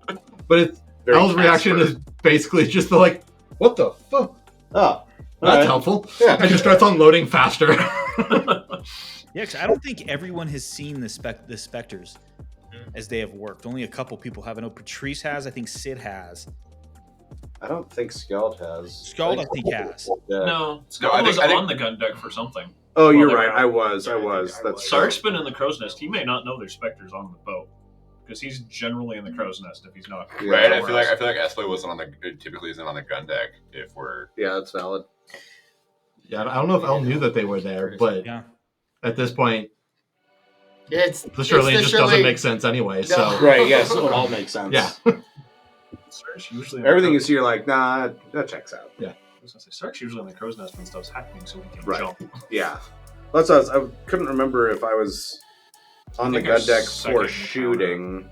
But Very Elle's reaction Casper. is basically just the like, what the fuck? Oh. That's Alright. helpful. Yeah. And just starts unloading faster. yeah. 'Cause I don't think everyone has seen the specters as they have worked. Only a couple people have. I know Patrice has. I think Sid has. I don't think Skeld has. Skeld, I think, has. Yeah. No, Scott I think- was I think- on the gun deck for something. Oh, Well, you're they're right. out. I was. Yeah, I think I That's was. Sark's been in the crow's nest. He may not know there's specters on the boat because he's generally in the crow's nest if he's not. Yeah. Right. I somewhere feel like else. Espley wasn't on the typically isn't on the gun deck if we're Yeah, that's valid. Yeah, I don't know if Elle knew that they were there, but Yeah. at this point, It's the Shirley it's just the doesn't Shirley- make sense anyway. No. So Right. Yes. So it all makes sense. yeah, Sark's usually Everything is here. Like, nah, that checks out. I was gonna say Sark's usually in the crow's nest when stuff's happening, so he can Right. jump. Yeah. That's what I couldn't remember if I was on the think gun our deck second for encounter. shooting.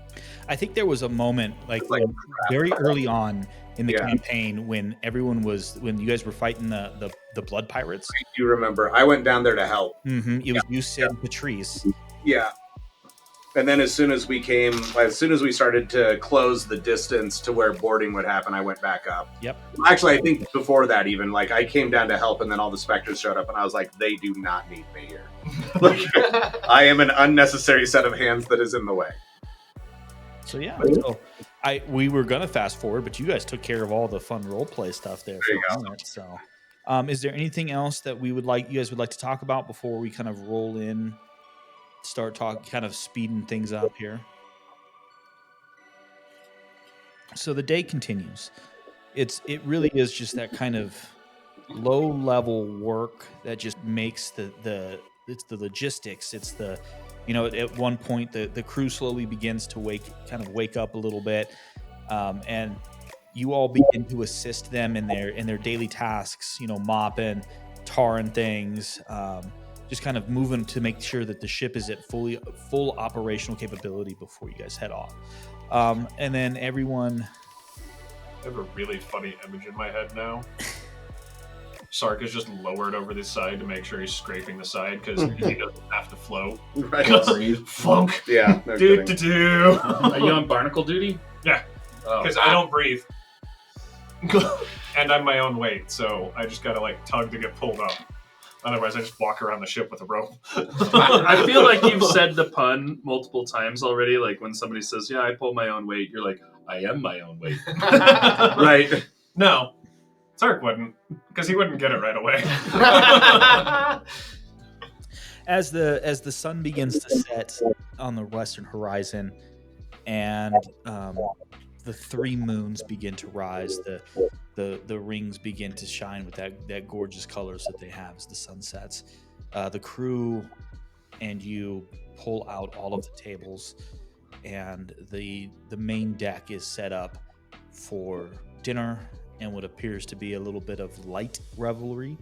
I think there was a moment like Like, very early on in the Yeah. campaign when you guys were fighting the blood pirates. I do remember. I went down there to help. It was you, Sid, and Patrice. Yeah. And then as soon as we started to close the distance to where boarding would happen, I went back up. Yep. Actually, I think before that even, like, I came down to help and then all the specters showed up and I was like, they do not need me here. Like, I am an unnecessary set of hands that is in the way. So yeah, so we were gonna fast forward, but you guys took care of all the fun role play stuff there. There you for a moment, so, is there anything else that you guys would like to talk about before we kind of roll in, start talking, kind of speeding things up here? So the day continues. It really is just that kind of low level work that just makes it's the logistics. It's the, at one point the crew slowly begins to wake up a little bit, and you all begin to assist them in their daily tasks, mopping, tarring things, just kind of moving to make sure that the ship is at full operational capability before you guys head off. And then everyone... I have a really funny image in my head now. Sark is just lowered over the side to make sure he's scraping the side because he doesn't have to float. Right. Funk. Yeah. No Do kidding. do do. Are you on barnacle duty? Yeah. Oh. Because I don't breathe. And I'm my own weight, so I just gotta tug to get pulled up. Otherwise, I just walk around the ship with a rope. I feel like you've said the pun multiple times already. Like when somebody says, "Yeah, I pull my own weight," you're like, "I am my own weight." Right. No, Sark wouldn't, because he wouldn't get it right away. As the sun begins to set on the western horizon, and the 3 moons begin to rise, the rings begin to shine with that gorgeous colors that they have as the sun sets. The crew and you pull out all of the tables, and the main deck is set up for dinner and what appears to be a little bit of light revelry.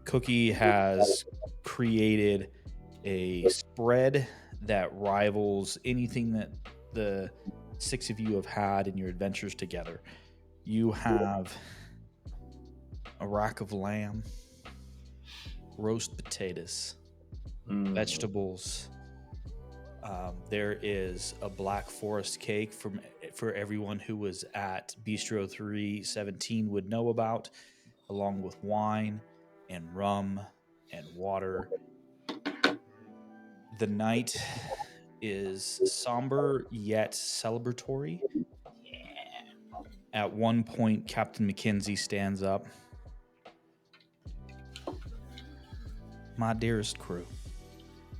Cookie has created a spread that rivals anything that the 6 of you have had in your adventures together. You have a rack of lamb, roast potatoes, vegetables. There is a black forest cake for everyone who was at Bistro 317 would know about, along with wine and rum and water. The night is somber yet celebratory. At one point, Captain Mackenzie stands up. My dearest crew,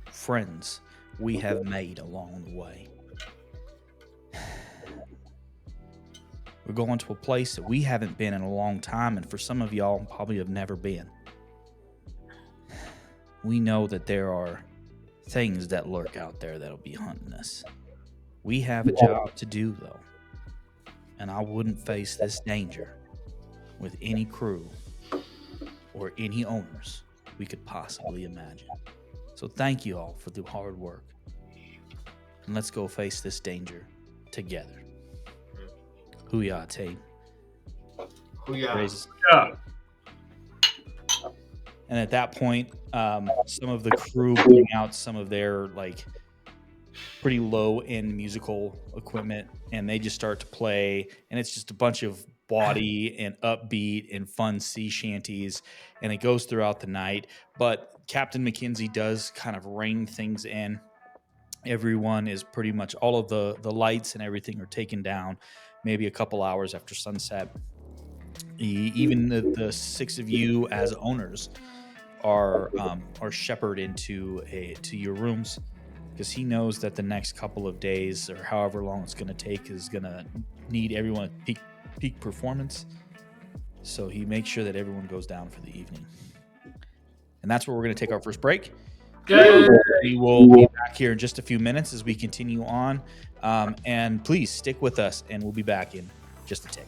friends we have made along the way. We're going to a place that we haven't been in a long time, and for some of y'all probably have never been. We know that there are things that lurk out there that'll be hunting us. We have a job to do, though, and I wouldn't face this danger with any crew or any owners we could possibly imagine. So thank you all for the hard work, and let's go face this danger together. Hoo-yah, team. Hoo-yah. Raises. Yeah. And at that point, some of the crew bring out some of their pretty low-end musical equipment, and they just start to play. And it's just a bunch of bawdy and upbeat and fun sea shanties, and it goes throughout the night. But Captain Mackenzie does kind of rein things in. Everyone is pretty much, all of the lights and everything are taken down maybe a couple hours after sunset. Even the 6 of you as owners are shepherded to your rooms, because he knows that the next couple of days, or however long it's going to take, is going to need everyone at peak performance. So he makes sure that everyone goes down for the evening. And that's where we're going to take our first break. Yay! We will be back here in just a few minutes as we continue on. And please stick with us, and we'll be back in just a tick.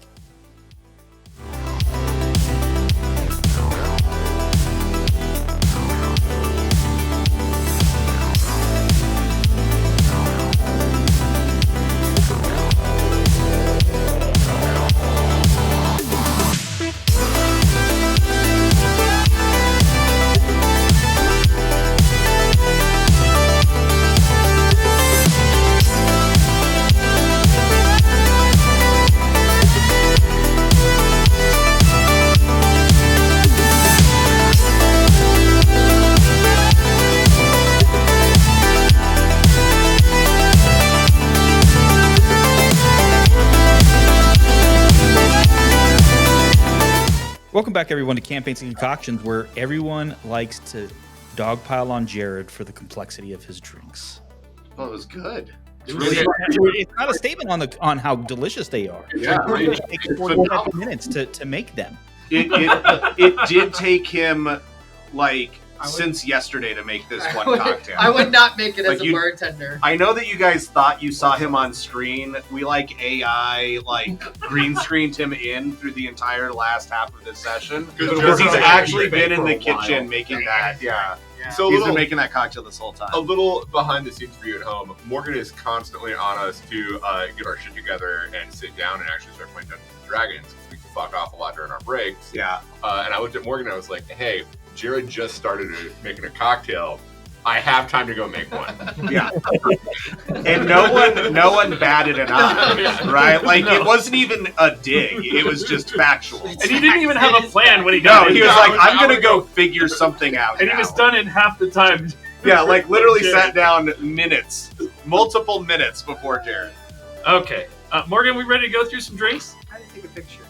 Welcome back, everyone, to Campaigns and Concoctions, where everyone likes to dogpile on Jared for the complexity of his drinks. Well, it was good. It's not a statement on how delicious they are. Yeah, It takes 45 minutes to make them. It did take him since yesterday to make this one cocktail. I would not make it Like as a you- bartender. I know that you guys thought you saw him on screen. We AI green screened him in through the entire last half of this session because he's actually been in the kitchen making that. Yeah, So he's been making that cocktail this whole a time. little behind the scenes for you at home. Morgan is constantly on us to get our shit together and sit down and actually start playing Dungeons and Dragons. We can fuck off a lot during our breaks. Yeah, And I looked at Morgan and I was like, "Hey, Jared just started making a cocktail. I have time to go make one." yeah. And no one batted an eye, right? Like it wasn't even a dig; it was just factual. And he didn't even have a plan when he No, got it. he was No, like, I "I'm gonna would go figure something out." And he now." was done in half the time. Yeah, like literally Jared. sat down multiple minutes before Jared. Okay. Morgan, we ready to go through some drinks? I didn't take a picture.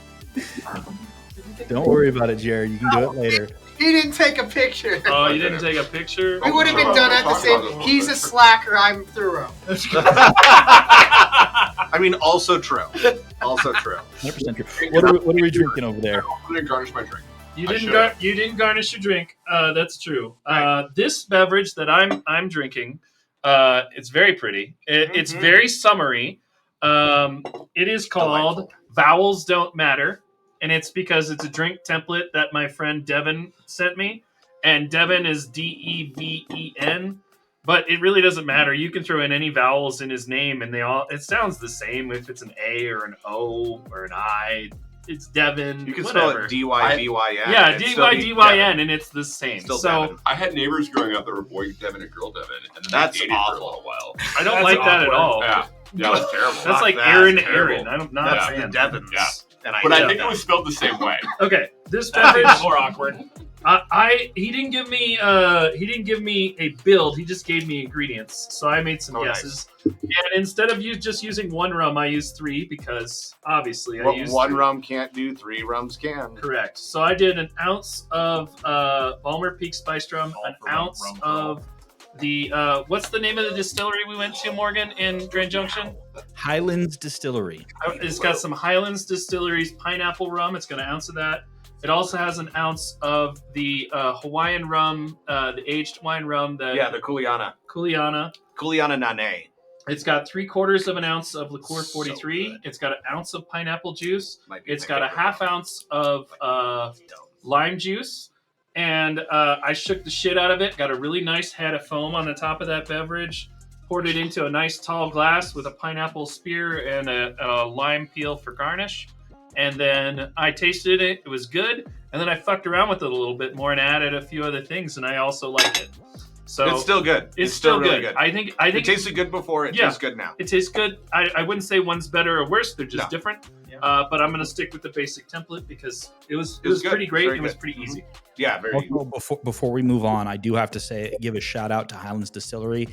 Don't worry about it, Jared. You can do it later. He didn't take a picture. Oh, you didn't take a picture? We would have been done at the same. He's a slacker. I'm thorough. I mean, also true. Also true. 100% true. What are we drinking over there? I'm gonna garnish my drink. You I didn't should've. you didn't garnish your drink. That's true. Right. This beverage that I'm drinking, it's very pretty. It's very summery. It is called Delightful. Vowels Don't Matter, and it's because it's a drink template that my friend Devin sent me, and Devin is Deven. But it really doesn't matter. You can throw in any vowels in his name, and it sounds the same if it's an A or an O or an I. It's Devin. You can whatever. spell it D-Y-D-Y-N. Yeah, It'd still be D-Y-D-Y-N, and it's the same. Still So Devin. I had neighbors growing up that were boy Devin and girl Devin, and then That's they dated for a awful. little while. I don't That's like that at awkward. all. Yeah, that's terrible. That's Fuck like that. Aaron, Terrible. Aaron. I'm not That's a the fan. Devons. Yeah. And I But hate I think that. it was spelled the same way. Okay, this That's beverage. even more awkward. He didn't give me a build. He just gave me ingredients. So I made some Oh, guesses. And instead of just using one rum, I used 3 because obviously I What used one 3. rum can't do, 3 rums can. Correct. So I did an ounce of Balmer Peak Spiced Rum, All an for rum, ounce rum for all. of the what's the name of the distillery we went to, Morgan, in Grand Junction? Highlands Distillery. It's got some Highlands Distilleries pineapple rum. It's got an ounce of that. It also has an ounce of the Hawaiian rum, the aged Hawaiian rum, the Yeah, the Kuleana. Kuleana. Kuleana Nane. It's got 3/4 of an ounce of liqueur So 43. good. It's got an ounce of pineapple juice. Might be It's my got a favorite. half ounce of lime juice. And I shook the shit out of it. Got a really nice head of foam on the top of that beverage. Poured it into a nice tall glass with a pineapple spear and a lime peel for garnish. And then I tasted it. It was good. And then I fucked around with it a little bit more and added a few other things, and I also like it. So It's still good. it's still really good. good. I think It tasted good before. It Yeah. tastes good now. it tastes good. I wouldn't say one's better or worse. They're just No. different. Yeah. But I'm gonna stick with the basic template because it was It was good. pretty great. Very It was good. pretty easy. Yeah, very good. Also, before we move on, I do have to give a shout out to Highlands Distillery.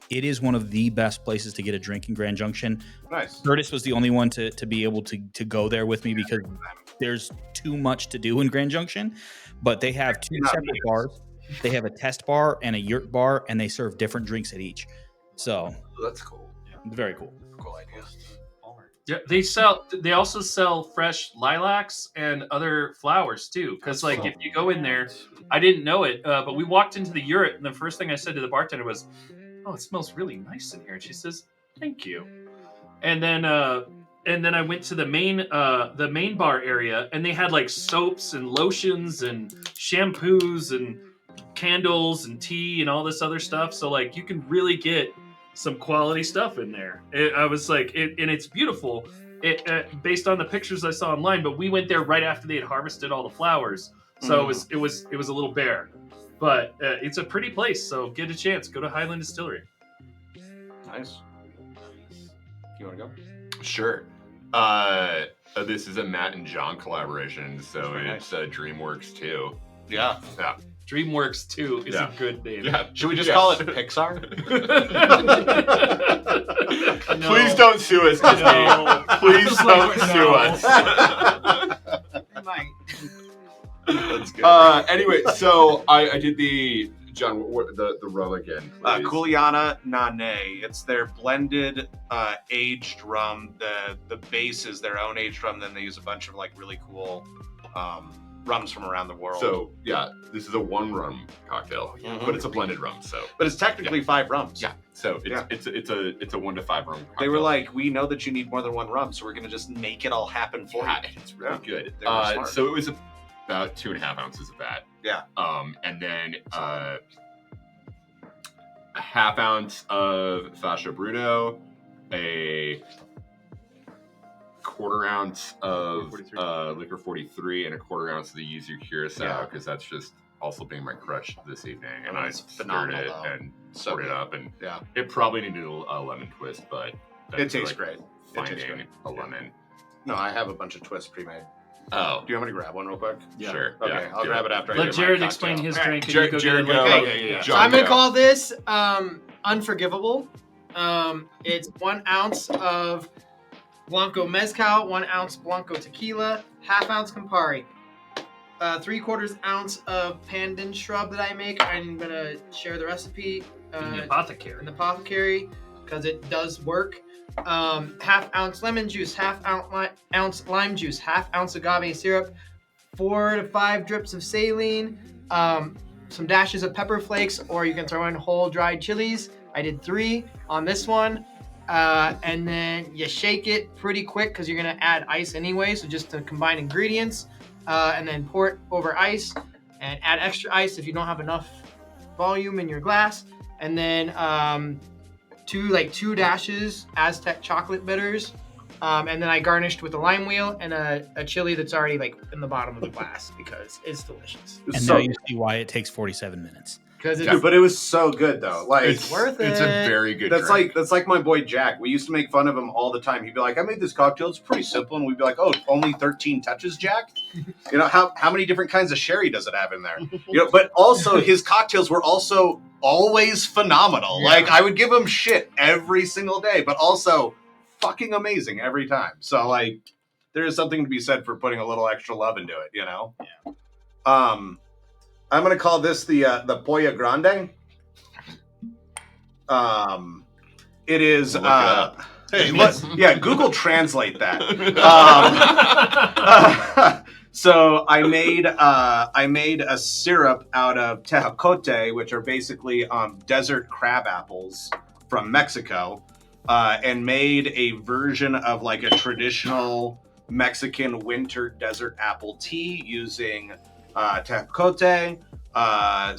It is one of the best places to get a drink in Grand Junction. Nice. Curtis was the only one to be able to go there with me because there's too much to do in Grand Junction. But they have 2 Not separate me. bars. They have a test bar and a yurt bar, and they serve different drinks at each. So That's cool. very cool. Cool idea. Yeah, they also sell fresh lilacs and other flowers too. Because like if you go in there, I didn't know it, but we walked into the yurt, and the first thing I said to the bartender was, "Oh, it smells really nice in here." And she says, "Thank you." And then I went to the main bar area, and they had like soaps and lotions and shampoos and candles and tea and all this other stuff. So like you can really get some quality stuff in there. I was like, and it's beautiful. Based on the pictures I saw online, but we went there right after they had harvested all the flowers, so it was a little bare, but it's a pretty place. So get a chance, go to Highland Distillery. Nice. You want to go? Sure. This is a Matt and John collaboration, so Very it's DreamWorks too. Yeah. Yeah. DreamWorks 2 is Yeah. a good name. Yeah. Should we just Yeah. call it Pixar? Please don't sue us, Disney. No. Please Just don't like, sue no. us. They might. That's good. Anyway, so I did the John the rum again. Please. Kuleana Nane. It's their blended aged rum. The base is their own aged rum. Then they use a bunch of like really cool rums from around the world. So yeah, this is a 1 rum cocktail, Mhm. but it's a blended rum. So but it's technically 5 rums. yeah, so it's a 1 to 5 rum. Cocktail. They were like, we know that you need more than 1 rum, so we're gonna just make it all happen for yeah, you. it's really good. They were smart. So it was about 2.5 ounces of that. Yeah. And then a half ounce of Fascia Bruto, a quarter ounce of Liquor 43, and a quarter ounce of the Yuzu Curacao, because that's just also being my crutch this evening. And I It's stirred phenomenal, it though. and So poured it good. up, and Yeah. it probably needed a lemon twist, but It tastes great. It tastes Finding great. a lemon. No, I have a bunch of twists pre-made. Oh, Do you want me to grab one real quick? Yeah. sure. Okay, yeah, I'll do grab it after I Let get my Jared cocktail. explain his Alright, drink. And Jared- you go Jared get it go. later. Yeah. So I'm gonna go. call this unforgivable. It's 1 ounce of Blanco Mezcal, 1 ounce Blanco Tequila, ½ ounce Campari, 3/4 ounce of Pandan Shrub that I make. I'm gonna share the recipe In the in apothecary. the apothecary because it does work. ½ ounce lemon juice, ½ ounce lime juice, ½ ounce agave syrup, 4 to 5 drips of saline, some dashes of pepper flakes, or you can throw in whole dried chilies. I did 3 on this one. And then you shake it pretty quick because you're gonna add ice anyway. So just to combine ingredients, and then pour it over ice, and add extra ice if you don't have enough volume in your glass. And then 2 dashes Aztec chocolate bitters, and then I garnished with a lime wheel and a chili that's already like in the bottom of the glass because it's delicious. It was And so now you see why it takes 47 minutes. Because it's Dude, but it was so good though. Like It's worth It's a it. very good that's drink. like my boy Jack. We used to make fun of him all the time. He'd be like, "I made this cocktail. It's pretty simple," and we'd be like, "Oh, only 13 touches, Jack." You know how many different kinds of sherry does it have in there? You know, but also his cocktails were also always phenomenal. Yeah. Like I would give him shit every single day, but also fucking amazing every time. So like, there is something to be said for putting a little extra love into it. You know. Yeah. I'm gonna call this the Polla Grande. It is. Look it up. Hey, yeah, Google Translate that. So I made a syrup out of tejocote, which are basically desert crab apples from Mexico, and made a version of like a traditional Mexican winter desert apple tea using tejocote,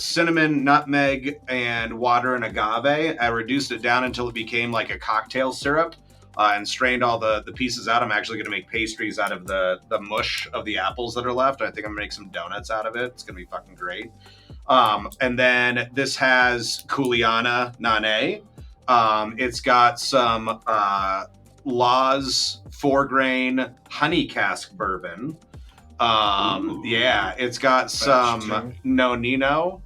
cinnamon, nutmeg, and water and agave. I reduced it down until it became like a cocktail syrup, and strained all the pieces out. I'm actually going to make pastries out of the mush of the apples that are left. I think I'm going to make some donuts out of it. It's going to be fucking great. And then this has Juliana Nane. It's got some Law's 4-grain honey cask bourbon. Yeah, it's got some Nonino,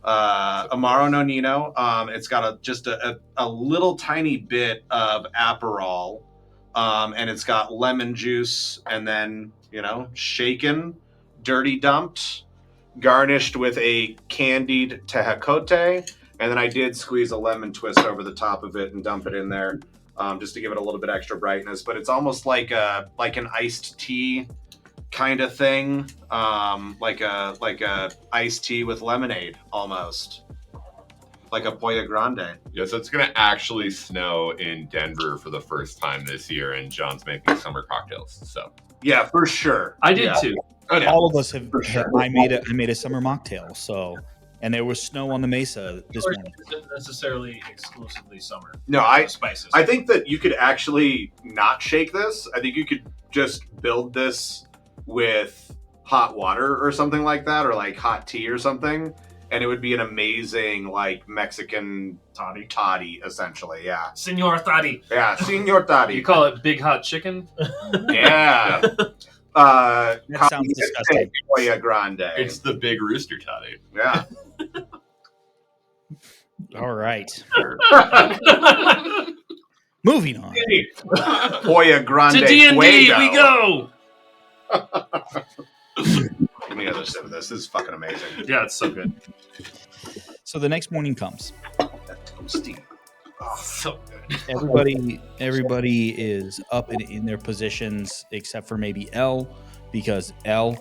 Amaro Nonino. It's got just a little tiny bit of Aperol, and it's got lemon juice, and then shaken, dirty dumped, garnished with a candied tejocote, and then I did squeeze a lemon twist over the top of it and dump it in there, just to give it a little bit extra brightness. But it's almost like an iced tea kind of thing, like a iced tea with lemonade, almost like a Polla Grande. Yeah, so it's gonna actually snow in Denver for the first time this year, and John's making summer cocktails. So Yeah, for sure. I did Yeah. too. All of us have. For sure. I made a summer mocktail. So, and there was snow on the mesa this Or morning. isn't necessarily exclusively summer. No, I Spices. think that you could actually not shake this. I think you could just build this with hot water or something like that, or like hot tea or something, and it would be an amazing like Mexican toddy essentially. Yeah, Senor Thadi. yeah, Senor Toddy. You call it big hot chicken? Yeah. That sounds disgusting. Polla Grande. it's the big rooster toddy. Yeah. All right. Moving on. Polla Grande. To D&D Fuego. we go. Give me another sip of this. This is fucking amazing. Yeah, it's so good. So the next morning comes. That toasty. So good. Everybody is up in their positions except for maybe L, because L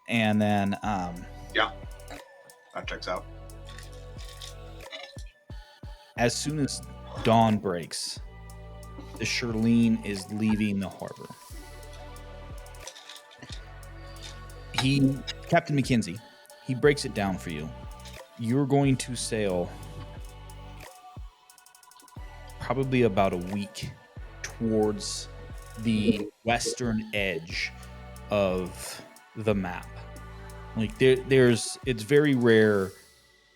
And then That checks out. as soon as dawn breaks, the Shirlene is leaving the harbor. Captain McKenzie, he breaks it down for you. You're going to sail probably about a week towards the western edge of the map. Like it's very rare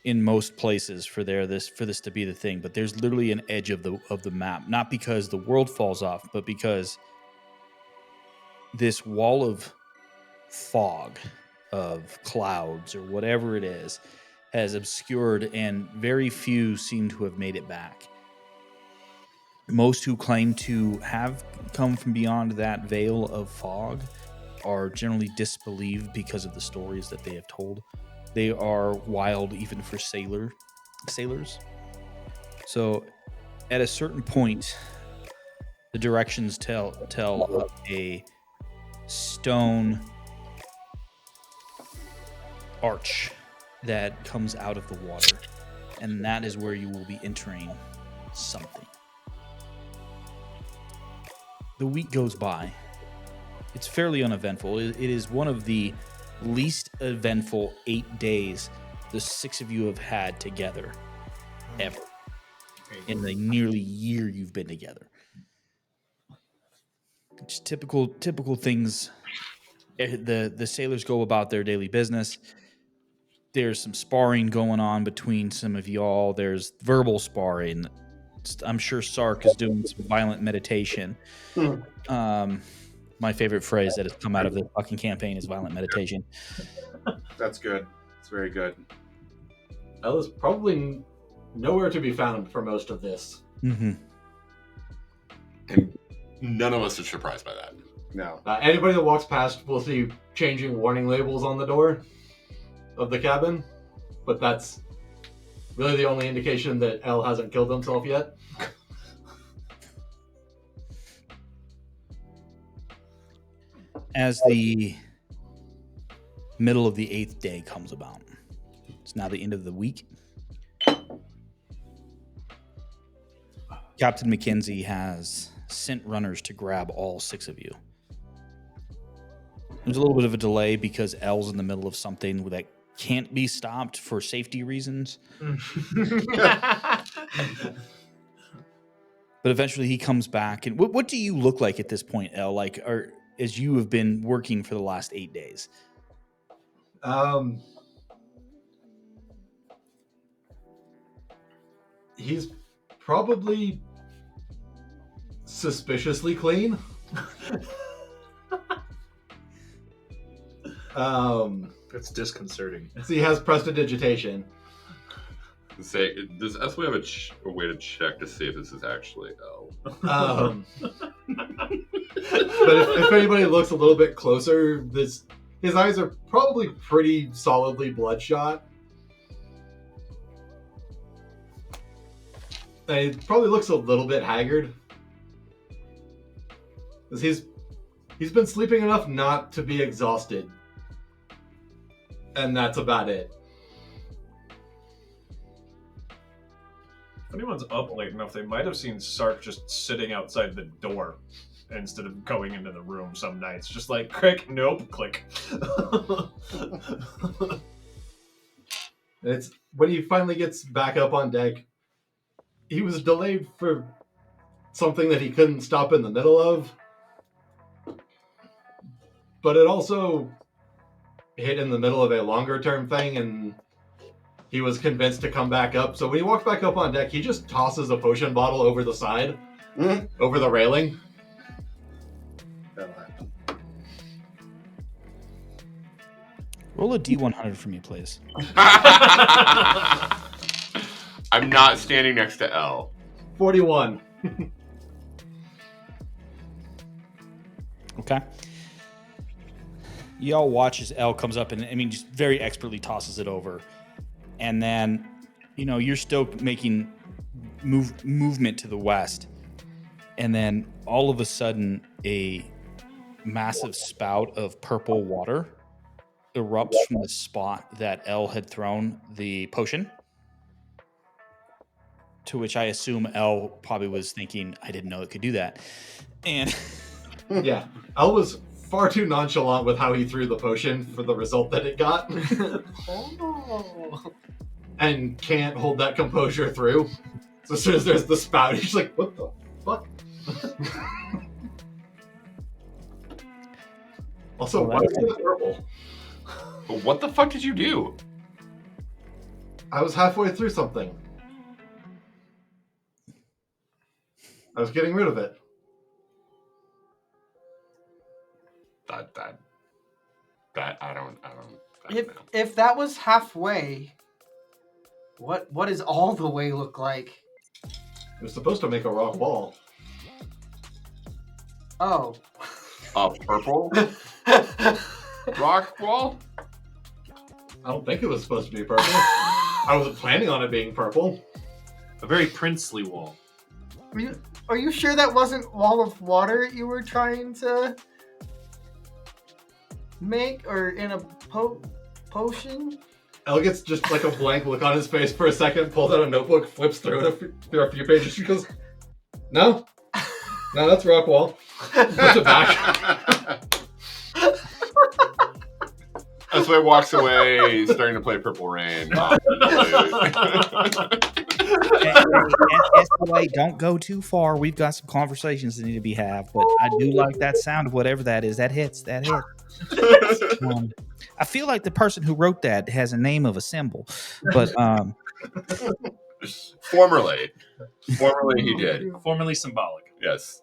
in most places for this to be the thing, but there's literally an edge of the map, not because the world falls off, but because this wall of fog, of clouds or whatever it is, has obscured, and very few seem to have made it back. Most who claim to have come from beyond that veil of fog are generally disbelieved because of the stories that they have told. They are wild even for sailors. So at a certain point, the directions tell of a stone arch that comes out of the water, and that is where you will be entering something. The week goes by. It's fairly uneventful. It is one of the least eventful 8 days the six of you have had together ever in the nearly year you've been together. Just typical things. The sailors go about their daily business. There's some sparring going on between some of y'all. There's verbal sparring. I'm sure Sark is doing some violent meditation. My favorite phrase that has come out of this fucking campaign is violent meditation. That's good. It's very good. Ella's probably nowhere to be found for most of this. Mm-hmm. And none of us are surprised by that. No. Anybody that walks past will see changing warning labels on the door of the cabin, but that's really the only indication that Elle hasn't killed himself yet. As the middle of the 8th day comes about, it's now the end of the week. Captain McKenzie has sent runners to grab all 6 of you. There's a little bit of a delay because Elle's in the middle of something that can't be stopped for safety reasons. But eventually he comes back. And what do you look like at this point, Elle? Like, as you have been working for the last 8 days? He's probably suspiciously clean. That's disconcerting. So he has prestidigitation. Say, does SW have a way to check to see if this is actually L? But if anybody looks a little bit closer, his eyes are probably pretty solidly bloodshot. And he probably looks a little bit haggard. Because he's been sleeping enough not to be exhausted. And that's about it. If anyone's up late enough, they might have seen Sark just sitting outside the door instead of going into the room some nights. Just like, click, nope, click. It's when he finally gets back up on deck, he was delayed for something that he couldn't stop in the middle of. But it also hit in the middle of a longer term thing, and he was convinced to come back up. So when he walks back up on deck, he just tosses a potion bottle over the side, over the railing. That'll happen. Roll a D100 for me, please. I'm not standing next to L. 41. Okay. Y'all watch as Elle comes up and, just very expertly tosses it over. And then, you're still making movement to the west. And then all of a sudden, a massive spout of purple water erupts from the spot that Elle had thrown the potion. To which I assume Elle probably was thinking, I didn't know it could do that. And Yeah, Elle was far too nonchalant with how he threw the potion for the result that it got. Oh. And can't hold that composure through. So as soon as there's the spout, he's like, what the fuck? Also, Well, why is it purple? What the fuck did you do? I was halfway through something. I was getting rid of it. That I don't know. If that was halfway, what does all the way look like? It was supposed to make a rock wall. Oh. Purple rock wall? I don't think it was supposed to be purple. I wasn't planning on it being purple. A very princely wall. Are you sure that wasn't wall of water you were trying to make, or in a potion? Elle gets just like a blank look on his face for a second, pulls out a notebook, flips through it through a few pages. She goes, no, that's rock wall. Puts it back. That's why he walks away, starting to play Purple Rain. SOA, don't go too far. We've got some conversations that need to be had, but I do like that sound of whatever that is. That hits. I feel like the person who wrote that has a name of a symbol, but Formerly he did. Formerly symbolic. Yes.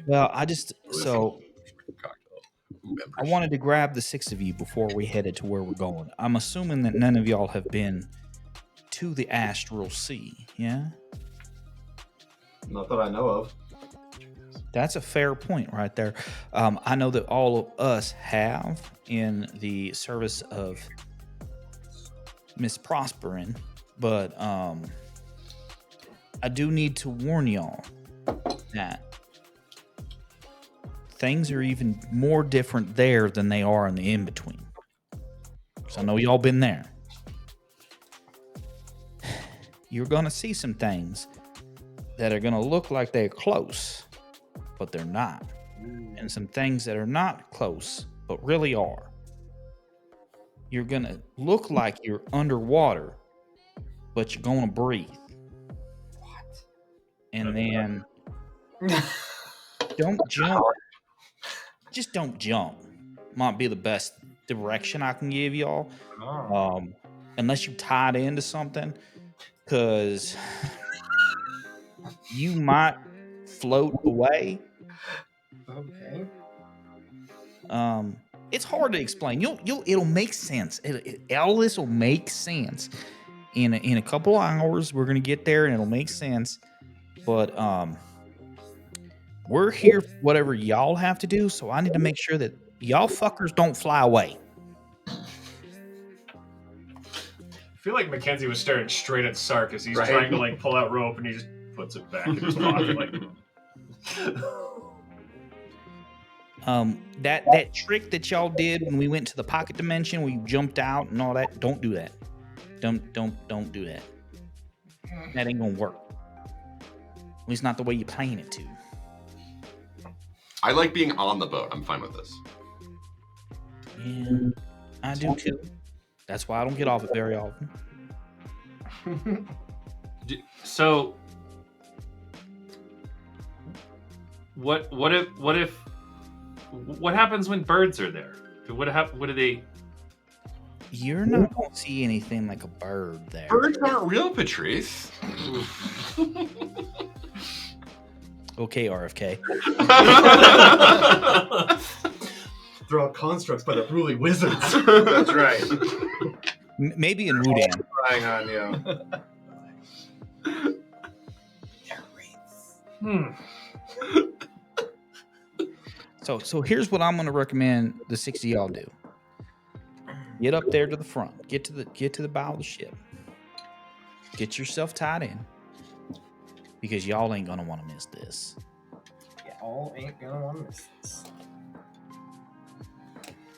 well, I wanted to grab the 6 of you before we headed to where we're going. I'm assuming that none of y'all have been to the Astral Sea, yeah? Not that I know of. That's a fair point right there. I know that all of us have in the service of Miss Prosperin, but I do need to warn y'all that things are even more different there than they are in the in-between. So I know y'all been there. You're going to see some things that are going to look like they're close, but they're not. And some things that are not close, but really are. You're going to look like you're underwater, but you're going to breathe. What? And then don't jump. Just don't jump. Might be the best direction I can give y'all. Unless you tied into something, because you might float away. Okay. It's hard to explain. It'll make sense. All this will make sense in a couple hours. We're gonna get there and it'll make sense. But we're here for whatever y'all have to do. So I need to make sure that y'all fuckers don't fly away. I feel like Mackenzie was staring straight at Sark as he's trying to like pull out rope, and he just puts it back in his pocket. Like, that trick that y'all did when we went to the pocket dimension, we jumped out and all that. Don't do that. Don't do that. That ain't gonna work. At least not the way you're playing it to. I like being on the boat. I'm fine with this. Yeah, I do too. That's why I don't get off it very often. So, what happens when birds are there? What do they? You're not going to see anything like a bird there. Birds aren't real, Patrice. Okay, RFK. They're all constructs by the Bruley wizards. That's right. Maybe in Wudan. Relying on you. So here's what I'm going to recommend the 6 of y'all do. Get up there to the front. Get to the bow of the ship. Get yourself tied in. Because y'all ain't going to want to miss this. Y'all ain't gonna want to miss this.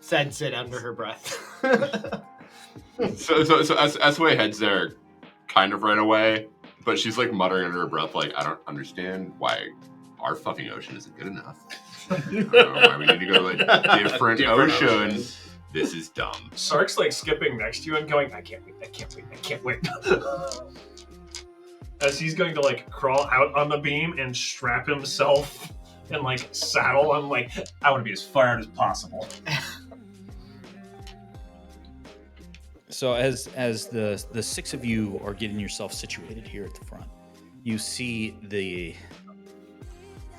said it under her breath. So Esway heads there kind of right away, but she's like muttering under her breath, like, I don't understand why our fucking ocean isn't good enough. I don't know why we need to go to a different ocean. This is dumb. Sark's like skipping next to you and going, I can't wait. As he's going to like crawl out on the beam and strap himself and like saddle, I'm like, I want to be as far out as possible. So as the six of you are getting yourself situated here at the front, you see the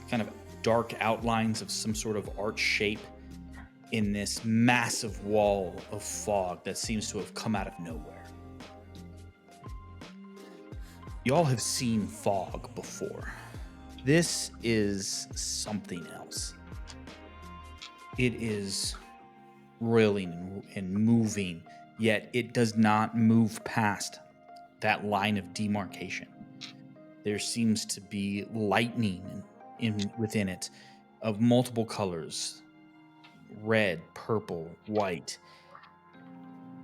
kind of dark outlines of some sort of arch shape in this massive wall of fog that seems to have come out of nowhere. You all have seen fog before. This is something else. It is roiling and moving, yet it does not move past that line of demarcation. There seems to be lightning within it of multiple colors, red, purple, white,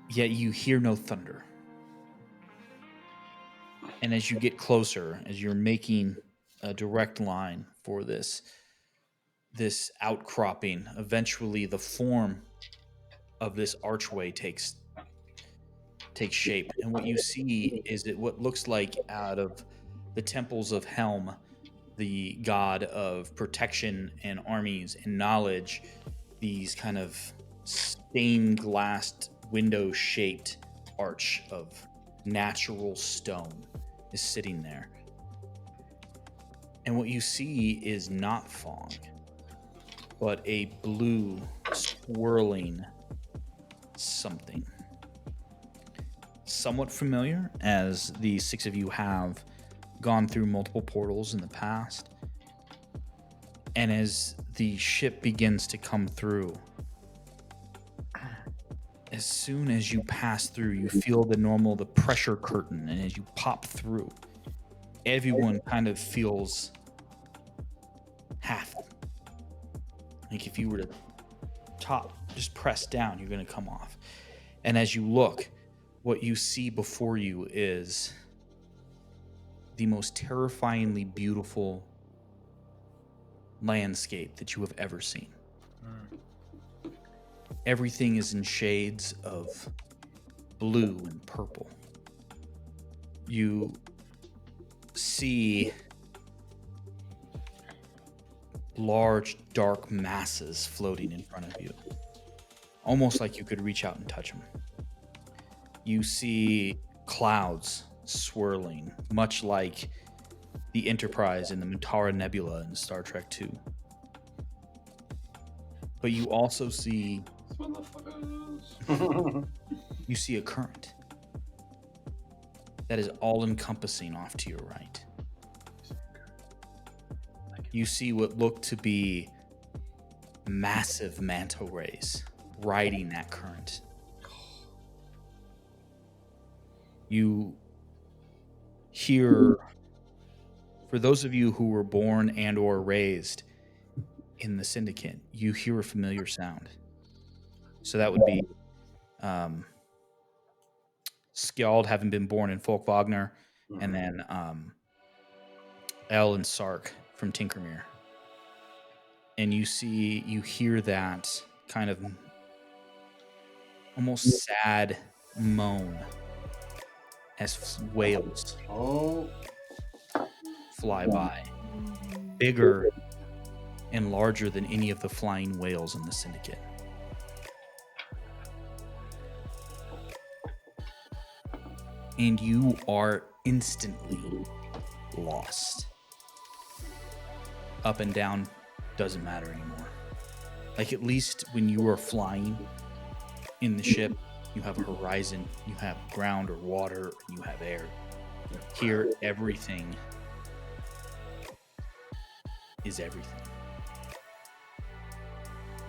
yet you hear no thunder. And as you get closer, as you're making a direct line for this outcropping, eventually the form of this archway takes shape. And what you see is that what looks like out of the temples of Helm, the god of protection and armies and knowledge, these kind of stained glass window-shaped arch of natural stone is sitting there. And what you see is not fog, but a blue swirling something. Somewhat familiar, as the six of you have gone through multiple portals in the past. And as the ship begins to come through, as soon as you pass through, you feel the pressure curtain, and as you pop through, everyone kind of feels half. Like if you were to just press down, you're going to come off. And as you look, what you see before you is the most terrifyingly beautiful landscape that you have ever seen. Everything is in shades of blue and purple. You see large, dark masses floating in front of you, almost like you could reach out and touch them. You see clouds swirling, much like the Enterprise in the Mutara Nebula in Star Trek II. But you also see you see a current that is all-encompassing off to your right. You see what look to be massive manta rays riding that current. You hear, for those of you who were born and or raised in the Syndicate, you hear a familiar sound. So that would be Skjald, having been born in Folk Wagner, and then El and Sark from Tinkermere. And you hear that kind of almost sad moan as whales fly by, bigger and larger than any of the flying whales in the Syndicate. And you are instantly lost. Up and down doesn't matter anymore. Like, at least when you are flying in the ship, you have a horizon, you have ground or water, you have air. Here, everything is everything.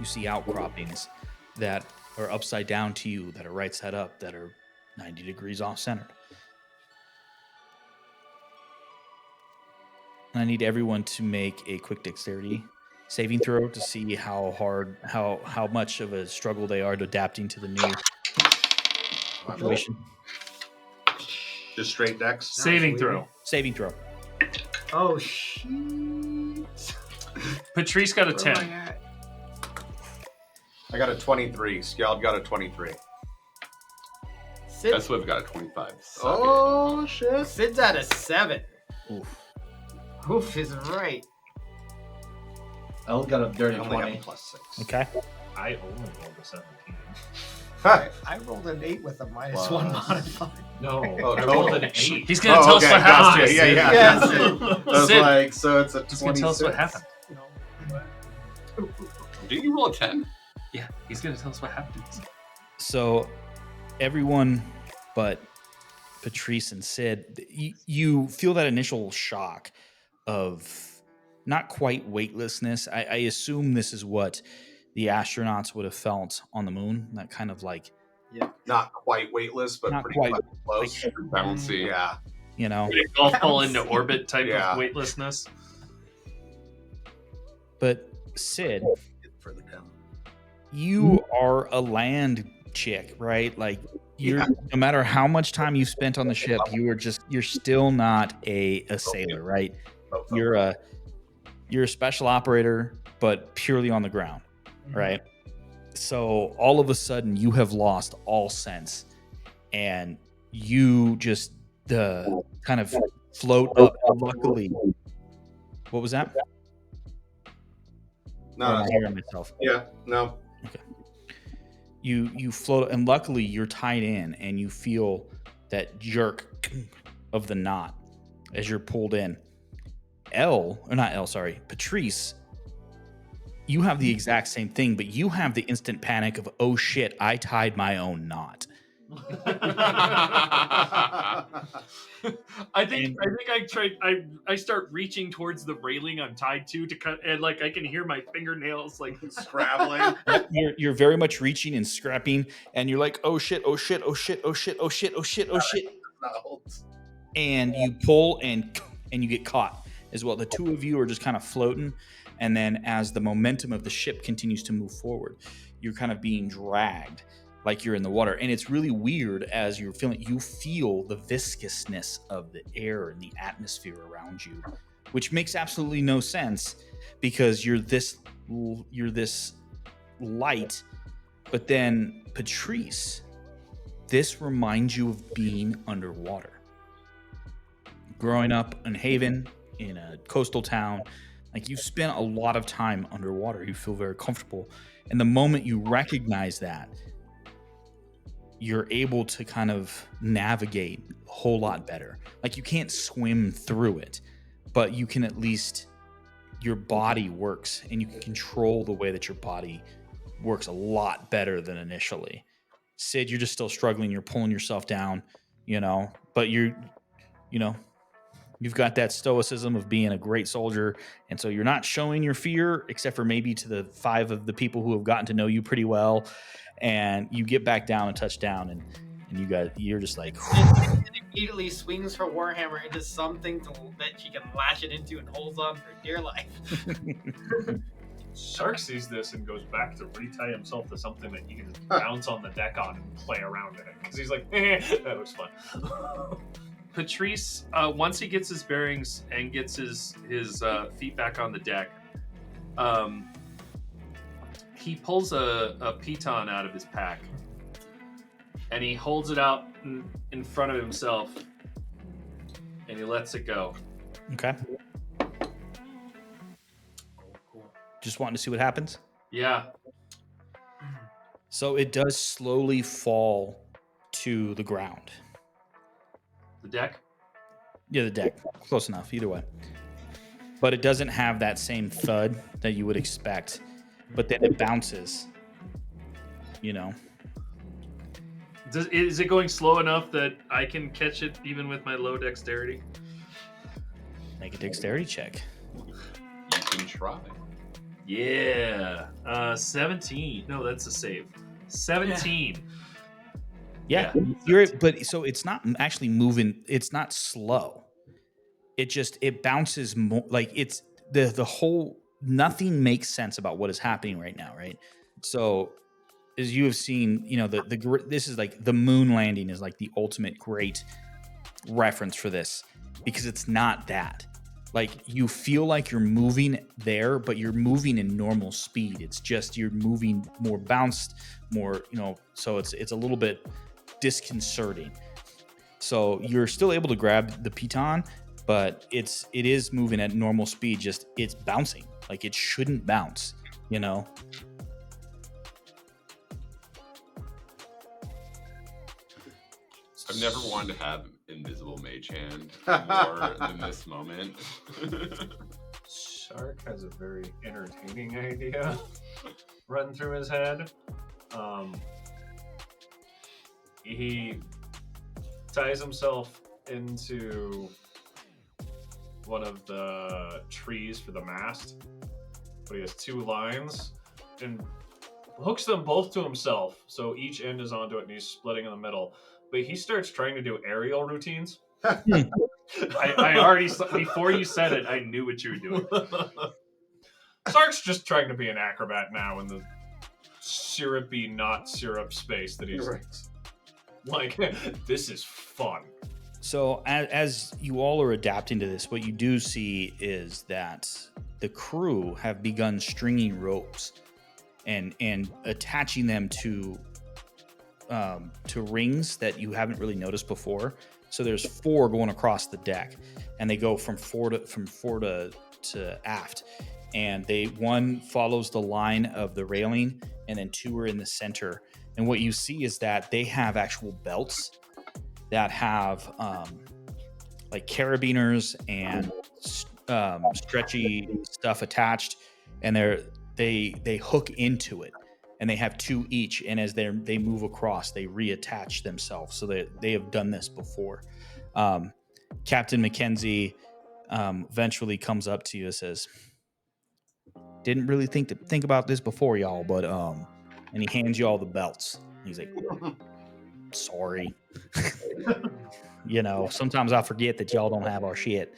You see outcroppings that are upside down to you, that are right side up, that are 90 degrees off centered. And I need everyone to make a quick dexterity saving throw to see how much of a struggle they are to adapting to the new situation. Just straight dex. Saving throw. Saving throw. Oh shit! Patrice got a Where am 10. I at? I got a 23. Scald got a 23. Sid, That's what I've got a 25. Suck Oh shit! Sid's at a 7. Oof. Oof is right. Elle got a dirty I only have 20. a +6. Okay. I only rolled a 17. Hi. I rolled an 8 with a -1 Plus- modifier. No, Oh, I total. rolled an 8. He's gonna tell us okay, what gotcha. happened. Yeah, yeah. Yes. I was Sid. like, so it's a 26. He's gonna tell us what happened. it. Did you roll a 10? Yeah, he's gonna tell us what happened. So everyone but Patrice and Sid, you feel that initial shock of not quite weightlessness. I assume this is what the astronauts would have felt on the moon. That kind of like, Not quite weightless, but Not pretty quite. close. Super bouncy. Yeah. you know. Would it all fall into orbit type Yeah. of weightlessness? But Sid, Get further down. you are a land chick, right? Like you're no matter how much time you've spent on the ship, you're still not a sailor, right? You're a special operator, but purely on the ground, right? So all of a sudden you have lost all sense and you just kind of float up. Luckily, what was that? No, I'm no, hearing myself. yeah, no. You float, and luckily you're tied in, and you feel that jerk of the knot as you're pulled in. Patrice, you have the exact same thing, but you have the instant panic of, oh shit, I tied my own knot. I think I start reaching towards the railing I'm tied to cut, and like I can hear my fingernails like Scrabbling. You're very much reaching and scrapping, and you're like, oh shit, oh shit, oh shit, oh shit, oh shit, oh shit, oh shit. And you pull and you get caught as well. The two of you are just kind of floating, and then as the momentum of the ship continues to move forward, you're kind of being dragged like you're in the water. And it's really weird as you feel the viscousness of the air and the atmosphere around you, which makes absolutely no sense because you're this light. But then Patrice, this reminds you of being underwater. Growing up in Haven, in a coastal town, like you've spent a lot of time underwater. You feel very comfortable. And the moment you recognize that, you're able to kind of navigate a whole lot better. Like you can't swim through it, but you can at least, your body works and you can control the way that your body works a lot better than initially. Sid, you're just still struggling. You're pulling yourself down, but you've got that stoicism of being a great soldier. And so you're not showing your fear, except for maybe to the 5 of the people who have gotten to know you pretty well. And you get back down and touch down, and you're just like, It immediately swings her warhammer into something that she can lash it into and holds on for dear life. Shark sees this and goes back to retie himself to something that he can just bounce on the deck on and play around in it. Because he's like, that looks fun. Patrice, once he gets his bearings and gets his feet back on the deck, he pulls a piton out of his pack and he holds it out in front of himself and he lets it go. okay. Just wanting to see what happens. Yeah. So it does slowly fall to the ground. The deck? Yeah, the deck. Close enough, either way. But it doesn't have that same thud that you would expect. But then it bounces. Is it going slow enough that I can catch it even with my low dexterity? Make a dexterity check. You can try. Yeah. 17. No, that's a save. 17. Yeah, but so it's not actually moving. It's not slow. It bounces more. Like it's the whole nothing makes sense about what is happening right now, right? So as you have seen, you know, this is like the moon landing is like the ultimate great reference for this, because it's not that. Like, you feel like you're moving there, but you're moving in normal speed. It's just you're moving more bounced, more, you know, so it's a little bit disconcerting. So you're still able to grab the piton, but it is moving at normal speed, just it's bouncing. Like, it shouldn't bounce, you know? I've never wanted to have invisible mage hand more than this moment. Shark has a very entertaining idea running through his head. He ties himself into one of the trees for the mast, but he has 2 lines and hooks them both to himself, so each end is onto it and he's splitting in the middle. But he starts trying to do aerial routines. I already, before you said it, I knew what you were doing. Sark's just trying to be an acrobat now in the syrupy, not syrup space that he's like, this is fun. So as you all are adapting to this, what you do see is that the crew have begun stringing ropes and attaching them to rings that you haven't really noticed before. So there's 4 going across the deck, and they go from fore to aft. And one follows the line of the railing, and then 2 are in the center. And what you see is that they have actual belts that have like carabiners and stretchy stuff attached, and they hook into it, and they have 2 each. And as they move across, they reattach themselves. So they have done this before. Captain Mackenzie eventually comes up to you and says, "Didn't really think about this before, y'all, but and he hands you all the belts. He's like, sorry. You know, sometimes I forget that y'all don't have our shit.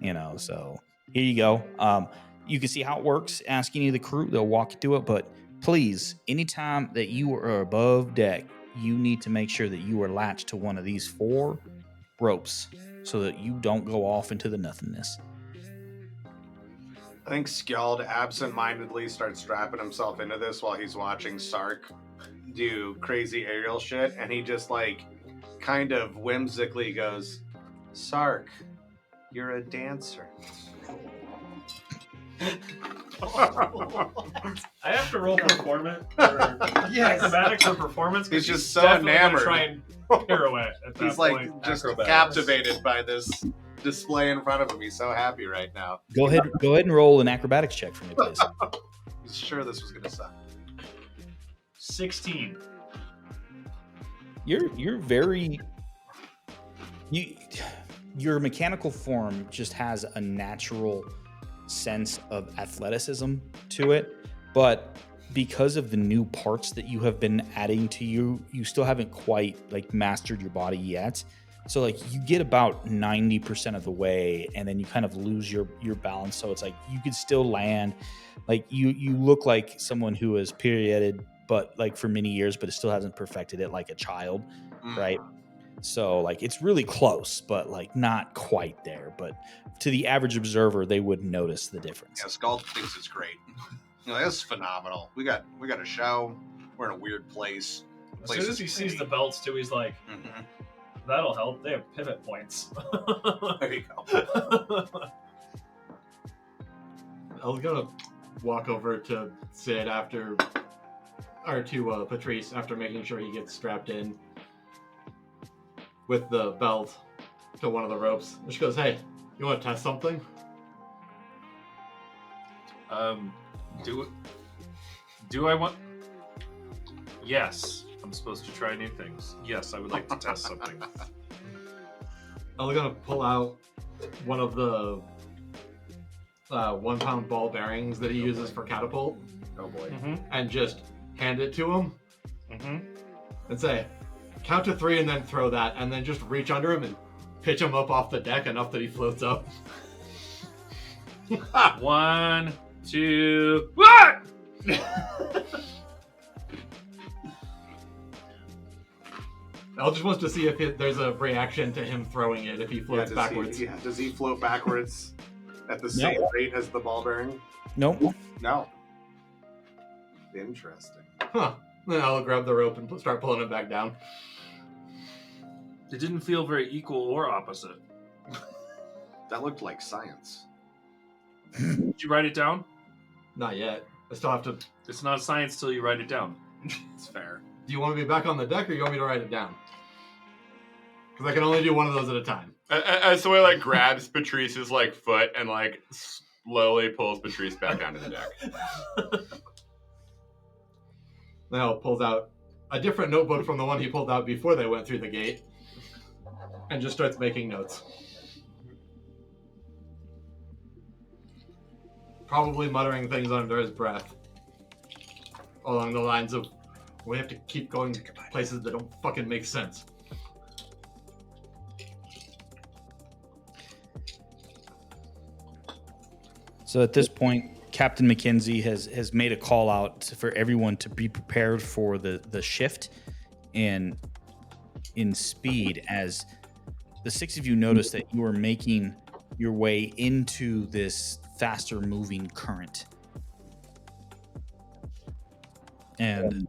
You know, so here you go. You can see how it works. Ask any of the crew, they'll walk you through it. But please, anytime that you are above deck, you need to make sure that you are latched to one of these 4 ropes so that you don't go off into the nothingness." I think Skjald absentmindedly starts strapping himself into this while he's watching Sark do crazy aerial shit, and he just like kind of whimsically goes, "Sark, you're a dancer." I have to roll performance or acrobatics or performance. He's because just so definitely gonna enamored. Try and pirouette at that He's like point. just Acrobatics. captivated by this display in front of him. He's so happy right now. Go ahead and roll an acrobatics check for me, please. He's sure this was gonna suck. 16. You're very your mechanical form just has a natural sense of athleticism to it, but because of the new parts that you have been adding to you still haven't quite like mastered your body yet. So like you get about 90% of the way, and then you kind of lose your balance. So it's like you could still land. Like you look like someone who has perioded, but like for many years, but it still hasn't perfected it like a child, right? So like it's really close, but like not quite there. But to the average observer, they wouldn't notice the difference. Yeah, Skjald thinks it's great. You know, this is phenomenal. We got a show. We're in a weird place. As soon as he sees the belts too, he's like, that'll help. They have pivot points. There you go. I was gonna walk over to Sid after, or to Patrice after making sure he gets strapped in with the belt to one of the ropes. And she goes, "Hey, you want to test something?" Do I want? Yes, I'm supposed to try new things. Yes, I would like to test something. I was gonna pull out one of the 1 pound ball bearings that he uses for catapult. Oh boy. And just hand it to him and say, "Count to 3 and then throw that," and then just reach under him and pitch him up off the deck enough that he floats up. 1, 2, what? Al just wants to see if there's a reaction to him throwing it, if he floats backwards. Does he float backwards at the same rate as the ball bearing? Nope. No. Interesting. Huh. Then I'll grab the rope and start pulling it back down. It didn't feel very equal or opposite. That looked like science. Did you write it down? Not yet. I still have to... It's not science till you write it down. It's fair. Do you want me back on the deck, or you want me to write it down? Because I can only do one of those at a time. So he like grabs Patrice's like foot and like slowly pulls Patrice back onto the deck. Now pulls out a different notebook from the one he pulled out before they went through the gate, and just starts making notes. Probably muttering things under his breath, along the lines of, "We have to keep going to places that don't fucking make sense." So at this point, Captain McKenzie has made a call out for everyone to be prepared for the shift in speed, as the six of you notice that you are making your way into this faster moving current. And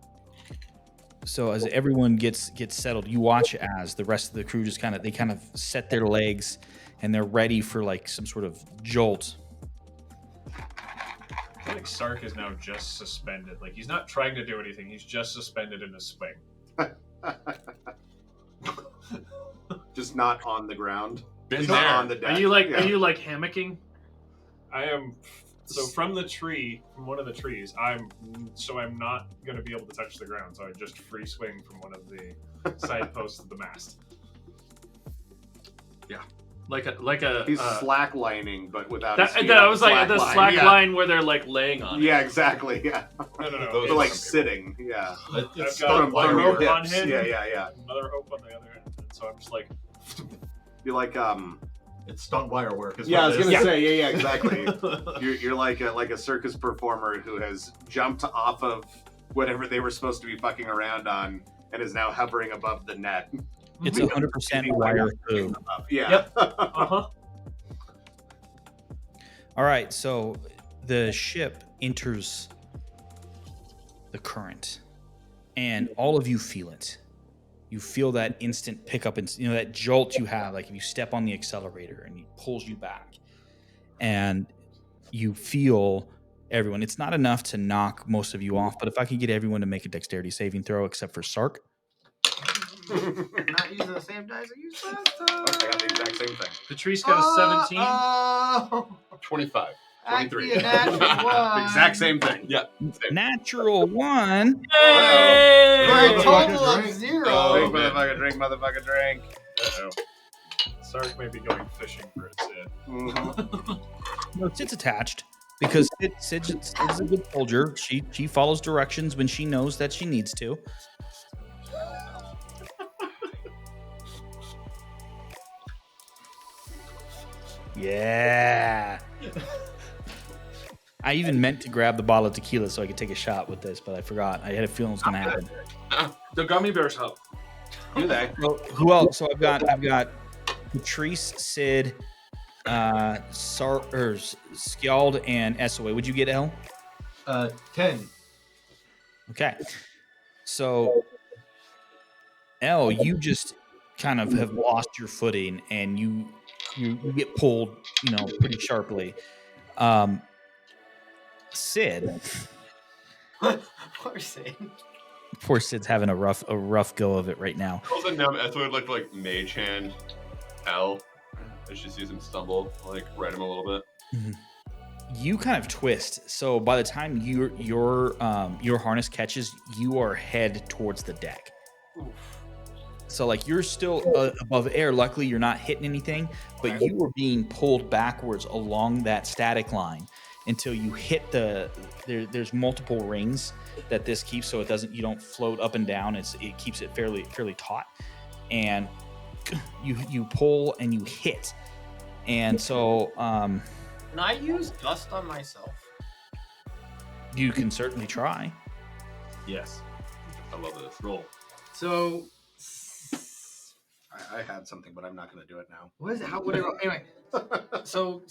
so as everyone gets settled, you watch as the rest of the crew just kind of set their legs and they're ready for like some sort of jolt. I feel like Sark is now just suspended. Like, he's not trying to do anything. He's just suspended in a swing. Just not on the ground. Been He's there. not on the deck. Are you like Yeah. hammocking? I am... So from the tree, from one of the trees, I'm not going to be able to touch the ground. So I just free swing from one of the side posts of the mast. Like a He's slacklining, but without. that, his feet that on was the like the line. slack Yeah. line where they're like laying on it. Yeah, exactly. Yeah, No. Those they're are like some sitting. Yeah, I've got from one your rope on hips. him. Yeah. Another rope on the other end. And so I'm just like... You're like It's stunt wire work. Is Yeah, I what was it gonna is. say. Yeah, exactly. You're like a circus performer who has jumped off of whatever they were supposed to be fucking around on and is now hovering above the net. It's 100% wire through. Yeah. Yep. Uh-huh. All right, so the ship enters the current, and all of you feel it. You feel that instant pickup, and that jolt you have, like if you step on the accelerator and it pulls you back, and you feel everyone. It's not enough to knock most of you off, but if I could get everyone to make a dexterity saving throw, except for Sark. Not using the same dice I used last time. I got the exact same thing. Patrice got a 17. Oh, 25. I 23. see a natural one. Exact same thing. Yeah. Natural 1. Yay! For a Motherfucker total of drink. 0. Oh, Drink, man. motherfucker, drink. Uh-oh. Sark may be going fishing for its head. Mm-hmm. No, Sid's attached because Sid's a good soldier. She follows directions when she knows that she needs to. Yeah. I even meant to grab the bottle of tequila so I could take a shot with this, but I forgot. I had a feeling it was going to happen. The gummy bears help. Do they? So, who else? So I've got Patrice, Sid, Skjald, and Essoe. Would you get L? 10. Okay. So, L, you just kind of have lost your footing, and you get pulled, pretty sharply. Sid, Poor Sid. poor Sid's having a rough go of it right now. Also, now that's what it looked like Mage Hand L. I should see him stumble, like right him a little bit. You kind of twist, so by the time your harness catches, you are head towards the deck. So like you're still above air. Luckily, you're not hitting anything, but you are being pulled backwards along that static line until you hit there's multiple rings that this keeps, so you don't float up and down. It keeps it fairly taut, and you pull and you hit, and so Can I use dust on myself? You can certainly try. Yes. I love this. Roll. So, I had something, but I'm not going to do it now. what is it? How would it? Anyway, so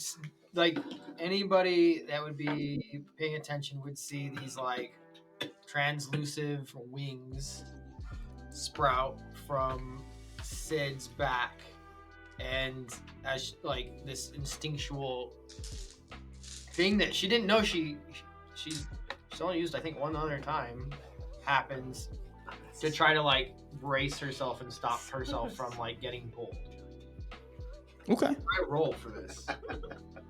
like anybody that would be paying attention would see these like translucent wings sprout from Sid's back, and as like this instinctual thing that she didn't know she's only used I think one other time happens to try to like brace herself and stop herself from like getting pulled. Okay. I roll for this. I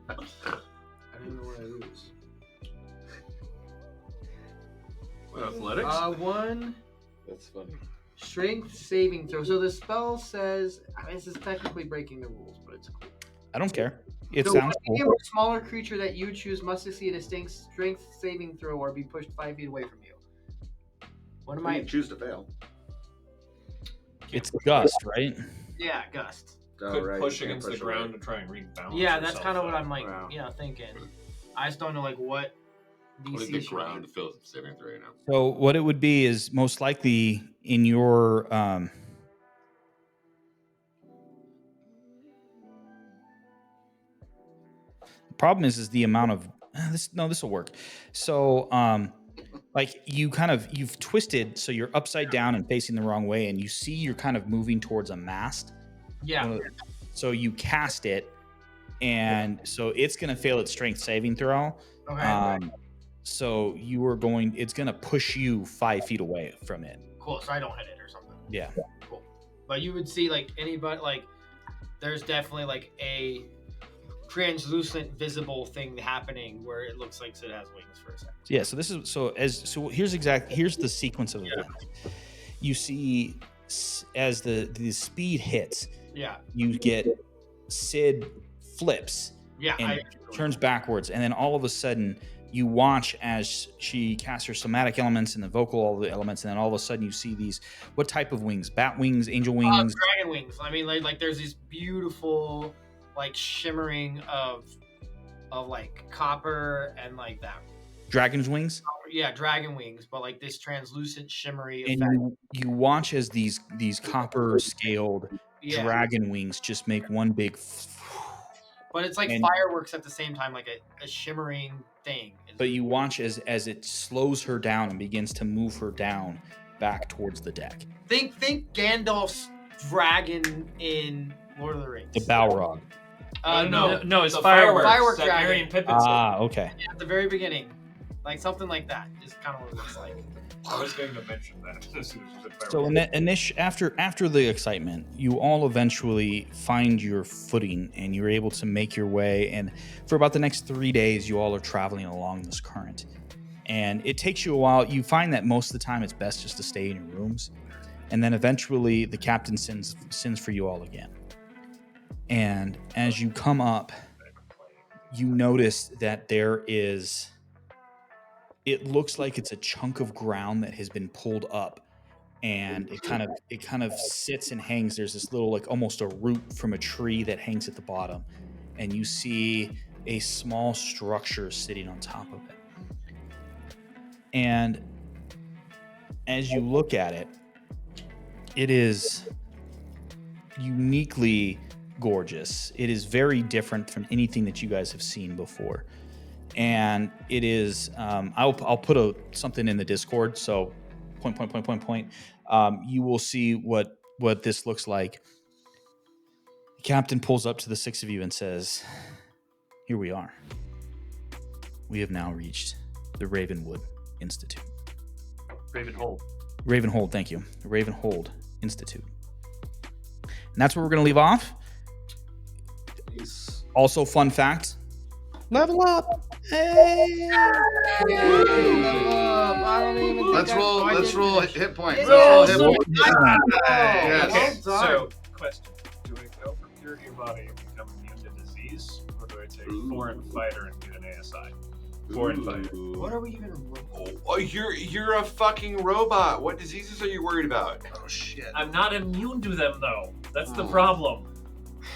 don't even know what I lose. Athletics? One That's funny. strength saving throw. So the spell says this is technically breaking the rules, but it's cool. I don't care. It So sounds a medium cool. or smaller creature that you choose must succeed a strength saving throw or be pushed 5 feet away from you. What am I I? choose to fail. It's gust, right? Yeah, gust. Oh, Could right, push you can't against the push ground away. to try and rebalance. Yeah, that's yourself kind of what up. I'm like, Wow. thinking. I just don't know like what DC What is the should ground be. feels saving throw now? So what it would be is most likely in your problem is the amount of this will work. So like you've twisted so you're upside down and facing the wrong way, and you see you're kind of moving towards a mast. Yeah. So you cast it, and so it's gonna fail its strength saving throw. Okay. So it's gonna push you 5 feet away from it. Cool. So I don't hit it or something. Yeah. Cool. But you would see like anybody like there's definitely like a translucent visible thing happening where it looks like it has wings for a second. Yeah, so here's the sequence of events. You see as the speed hits, Yeah. you get Sid flips Yeah. and turns backwards, and then all of a sudden you watch as she casts her somatic elements and the vocal all the elements, and then all of a sudden you see these what type of wings? Bat wings, angel wings? Dragon wings. I mean like there's these beautiful like shimmering of like copper and like that. Dragon's wings? Yeah, dragon wings, but like this translucent shimmery And effect. you watch as these copper scaled Yeah. dragon wings just make one big But it's like and- fireworks at the same time, like a shimmering thing. but you watch as it slows her down and begins to move her down back towards the deck. Think Gandalf's dragon in Lord of the Rings. The Balrog. No, it's the fireworks. Firework that dragon. Merry and Pippin said. Ah, okay. At the very beginning. Like something like that is kind of what it looks like. I was going to mention that as soon as you said So after the excitement, you all eventually find your footing and you're able to make your way. And for about the next 3 days, you all are traveling along this current. And it takes you a while. You find that most of the time it's best just to stay in your rooms. And then eventually the captain sends for you all again. And as you come up, you notice that it looks like it's a chunk of ground that has been pulled up, and it kind of sits and hangs. There's this little like almost a root from a tree that hangs at the bottom, and you see a small structure sitting on top of it. And as you look at it, it is uniquely gorgeous. It is very different from anything that you guys have seen before. And it is I'll put something in the Discord, so point you will see what this looks like. The captain pulls up to the six of you and says, here we are. We have now reached the Ravenwood Institute. Ravenhold, thank you. The Ravenhold Institute. And that's where we're going to leave off. Also, fun fact, level up. Hey! Let's roll hit points. Roll Let's roll hit points. Yes. Okay, Well done. so question. Do I go for Purity of Body and become immune to disease? Or do I take Foreign Fighter and do an ASI? Foreign Fighter. What are we even? Oh, you're a fucking robot. What diseases are you worried about? Oh shit. I'm not immune to them, though. That's the problem.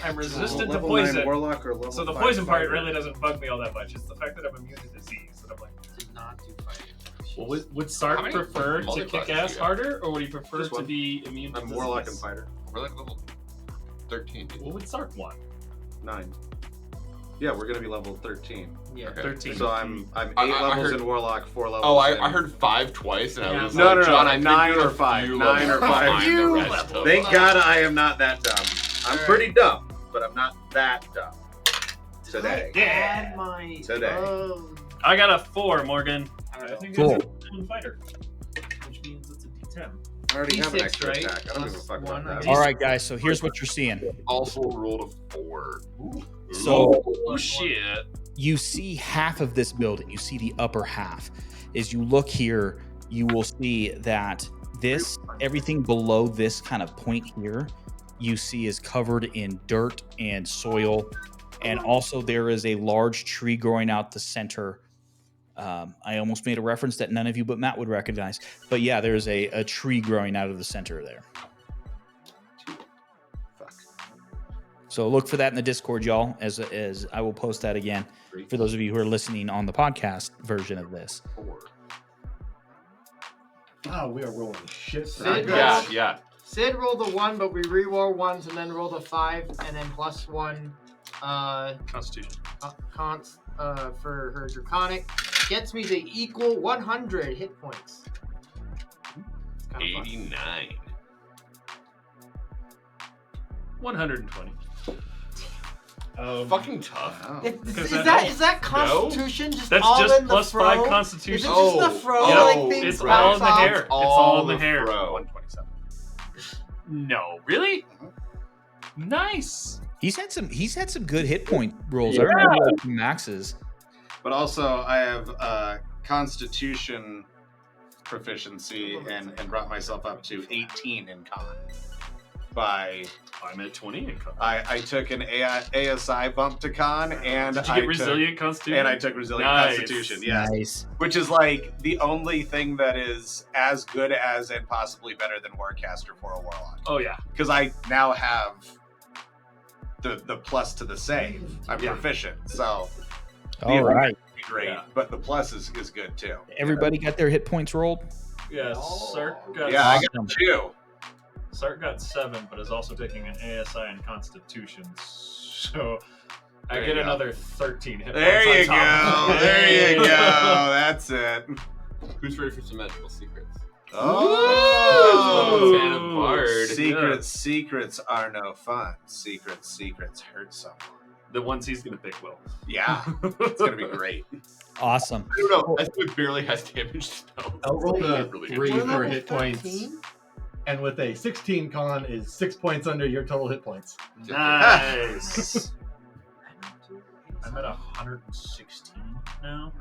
I'm resistant to Level poison. 9 warlock or level So the 5 poison part fighter. really doesn't bug me all that much. It's the fact that I'm immune to disease that I'm like, Did not do fire. Well, would How Sark many prefer to multi-classes kick do ass you have? harder, or would he prefer Just to one. be immune to I'm Warlock and disease? Fighter. We're like level 13. What would Sark want? 9. Yeah, we're gonna be level 13. Yeah. Okay. 13. So I'm 8 I levels heard- in Warlock, 4 levels. Oh, I in... heard 5 twice, and I Yeah. was No, like, no, no, John, I think 9 you're or a 5. few 9 or levels 5. behind the Few rest levels. of Thank us. God I am not that dumb. I'm pretty dumb, but I'm not that dumb. Today. Yeah. Add my. Today. Oh. I got a 4, Morgan. I think Cool. that's a immune fighter, which means it's a D10. I already have an D6, extra right? attack. I don't give a Plus fuck one, about I that. guess. All right, guys. So here's what you're seeing. Also rolled a 4. So Oh shit! you see half of this building. You see the upper half. As you look here, you will see that everything below this kind of point here, you see is covered in dirt and soil. And also there is a large tree growing out the center. I almost made a reference that none of you but Matt would recognize. But yeah, there's a tree growing out of the center there. Fuck. So look for that in the Discord, y'all, as I will post that again for those of you who are listening on the podcast version of this. 4. Oh, we are rolling shit. Sid Yeah, rolled- yeah. Sid rolled a 1, but we re-roll ones and then rolled a 5, and then plus 1 Constitution. cons for her draconic. Gets me to equal 100 hit points. It's kind of fun. 89. 120. Fucking tough. Wow. Is that Constitution just That's all just in plus the 5 Is it Constitution. just the fro? Oh, like things it's right. all in the bounce off? hair. It's all in the hair. fro. 127. No, really? Nice. He's had some good hit point rolls. Yeah. I remember like maxes. But also, I have Constitution proficiency and brought myself up to 18 in con. I'm at 20 in con. I took an ASI bump to con, and Did you I get resilient Constitution? and I took resilient Nice. Constitution. Yes, Nice. which is like the only thing that is as good as and possibly better than Warcaster for a Warlock, Oh yeah. because I now have the plus to the save. I'm Yeah. proficient, so All right. great. Yeah. But the plus is good too. Everybody got their hit points rolled? Yeah. Sark got Yeah, I Awesome. got 2. Sark got 7, but is also taking an ASI and Constitution, so I There get you go. another 13 hit There points you on top go. of it. There you go. That's it. Who's ready for some magical secrets? Oh, Fan of Bard. Secrets are no fun. Secrets hurt someone. The ones he's gonna pick will. Yeah, it's gonna be great. Awesome. I don't know. I think it barely has damage spells. I'll roll the Really 3 We're for level hit points. 13? And with a 16 con is 6 points under your total hit points. Nice. I'm at 116 now.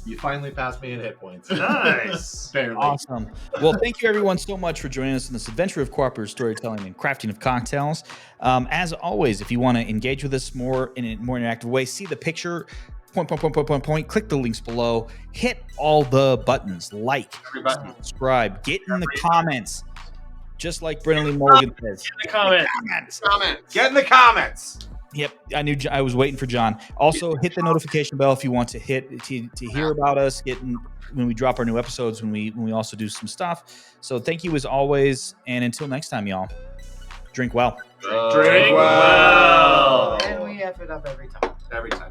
You finally passed me in hit points. Nice. Barely. Awesome. Well, thank you everyone so much for joining us in this adventure of cooperative storytelling and crafting of cocktails. As always, if you want to engage with us more in a more interactive way, see the picture, point, click the links below, hit all the buttons, like, Every button. subscribe, get in the comments, just like Brennan Lee Morgan says. In the comment. Comments. Get in the comments. Yep, I was waiting for John. Also, hit the notification bell if you want to hear about us getting when we drop our new episodes, when we also do some stuff. So thank you as always, and until next time, y'all. Drink well. Drink well. And we F it up every time. Every time.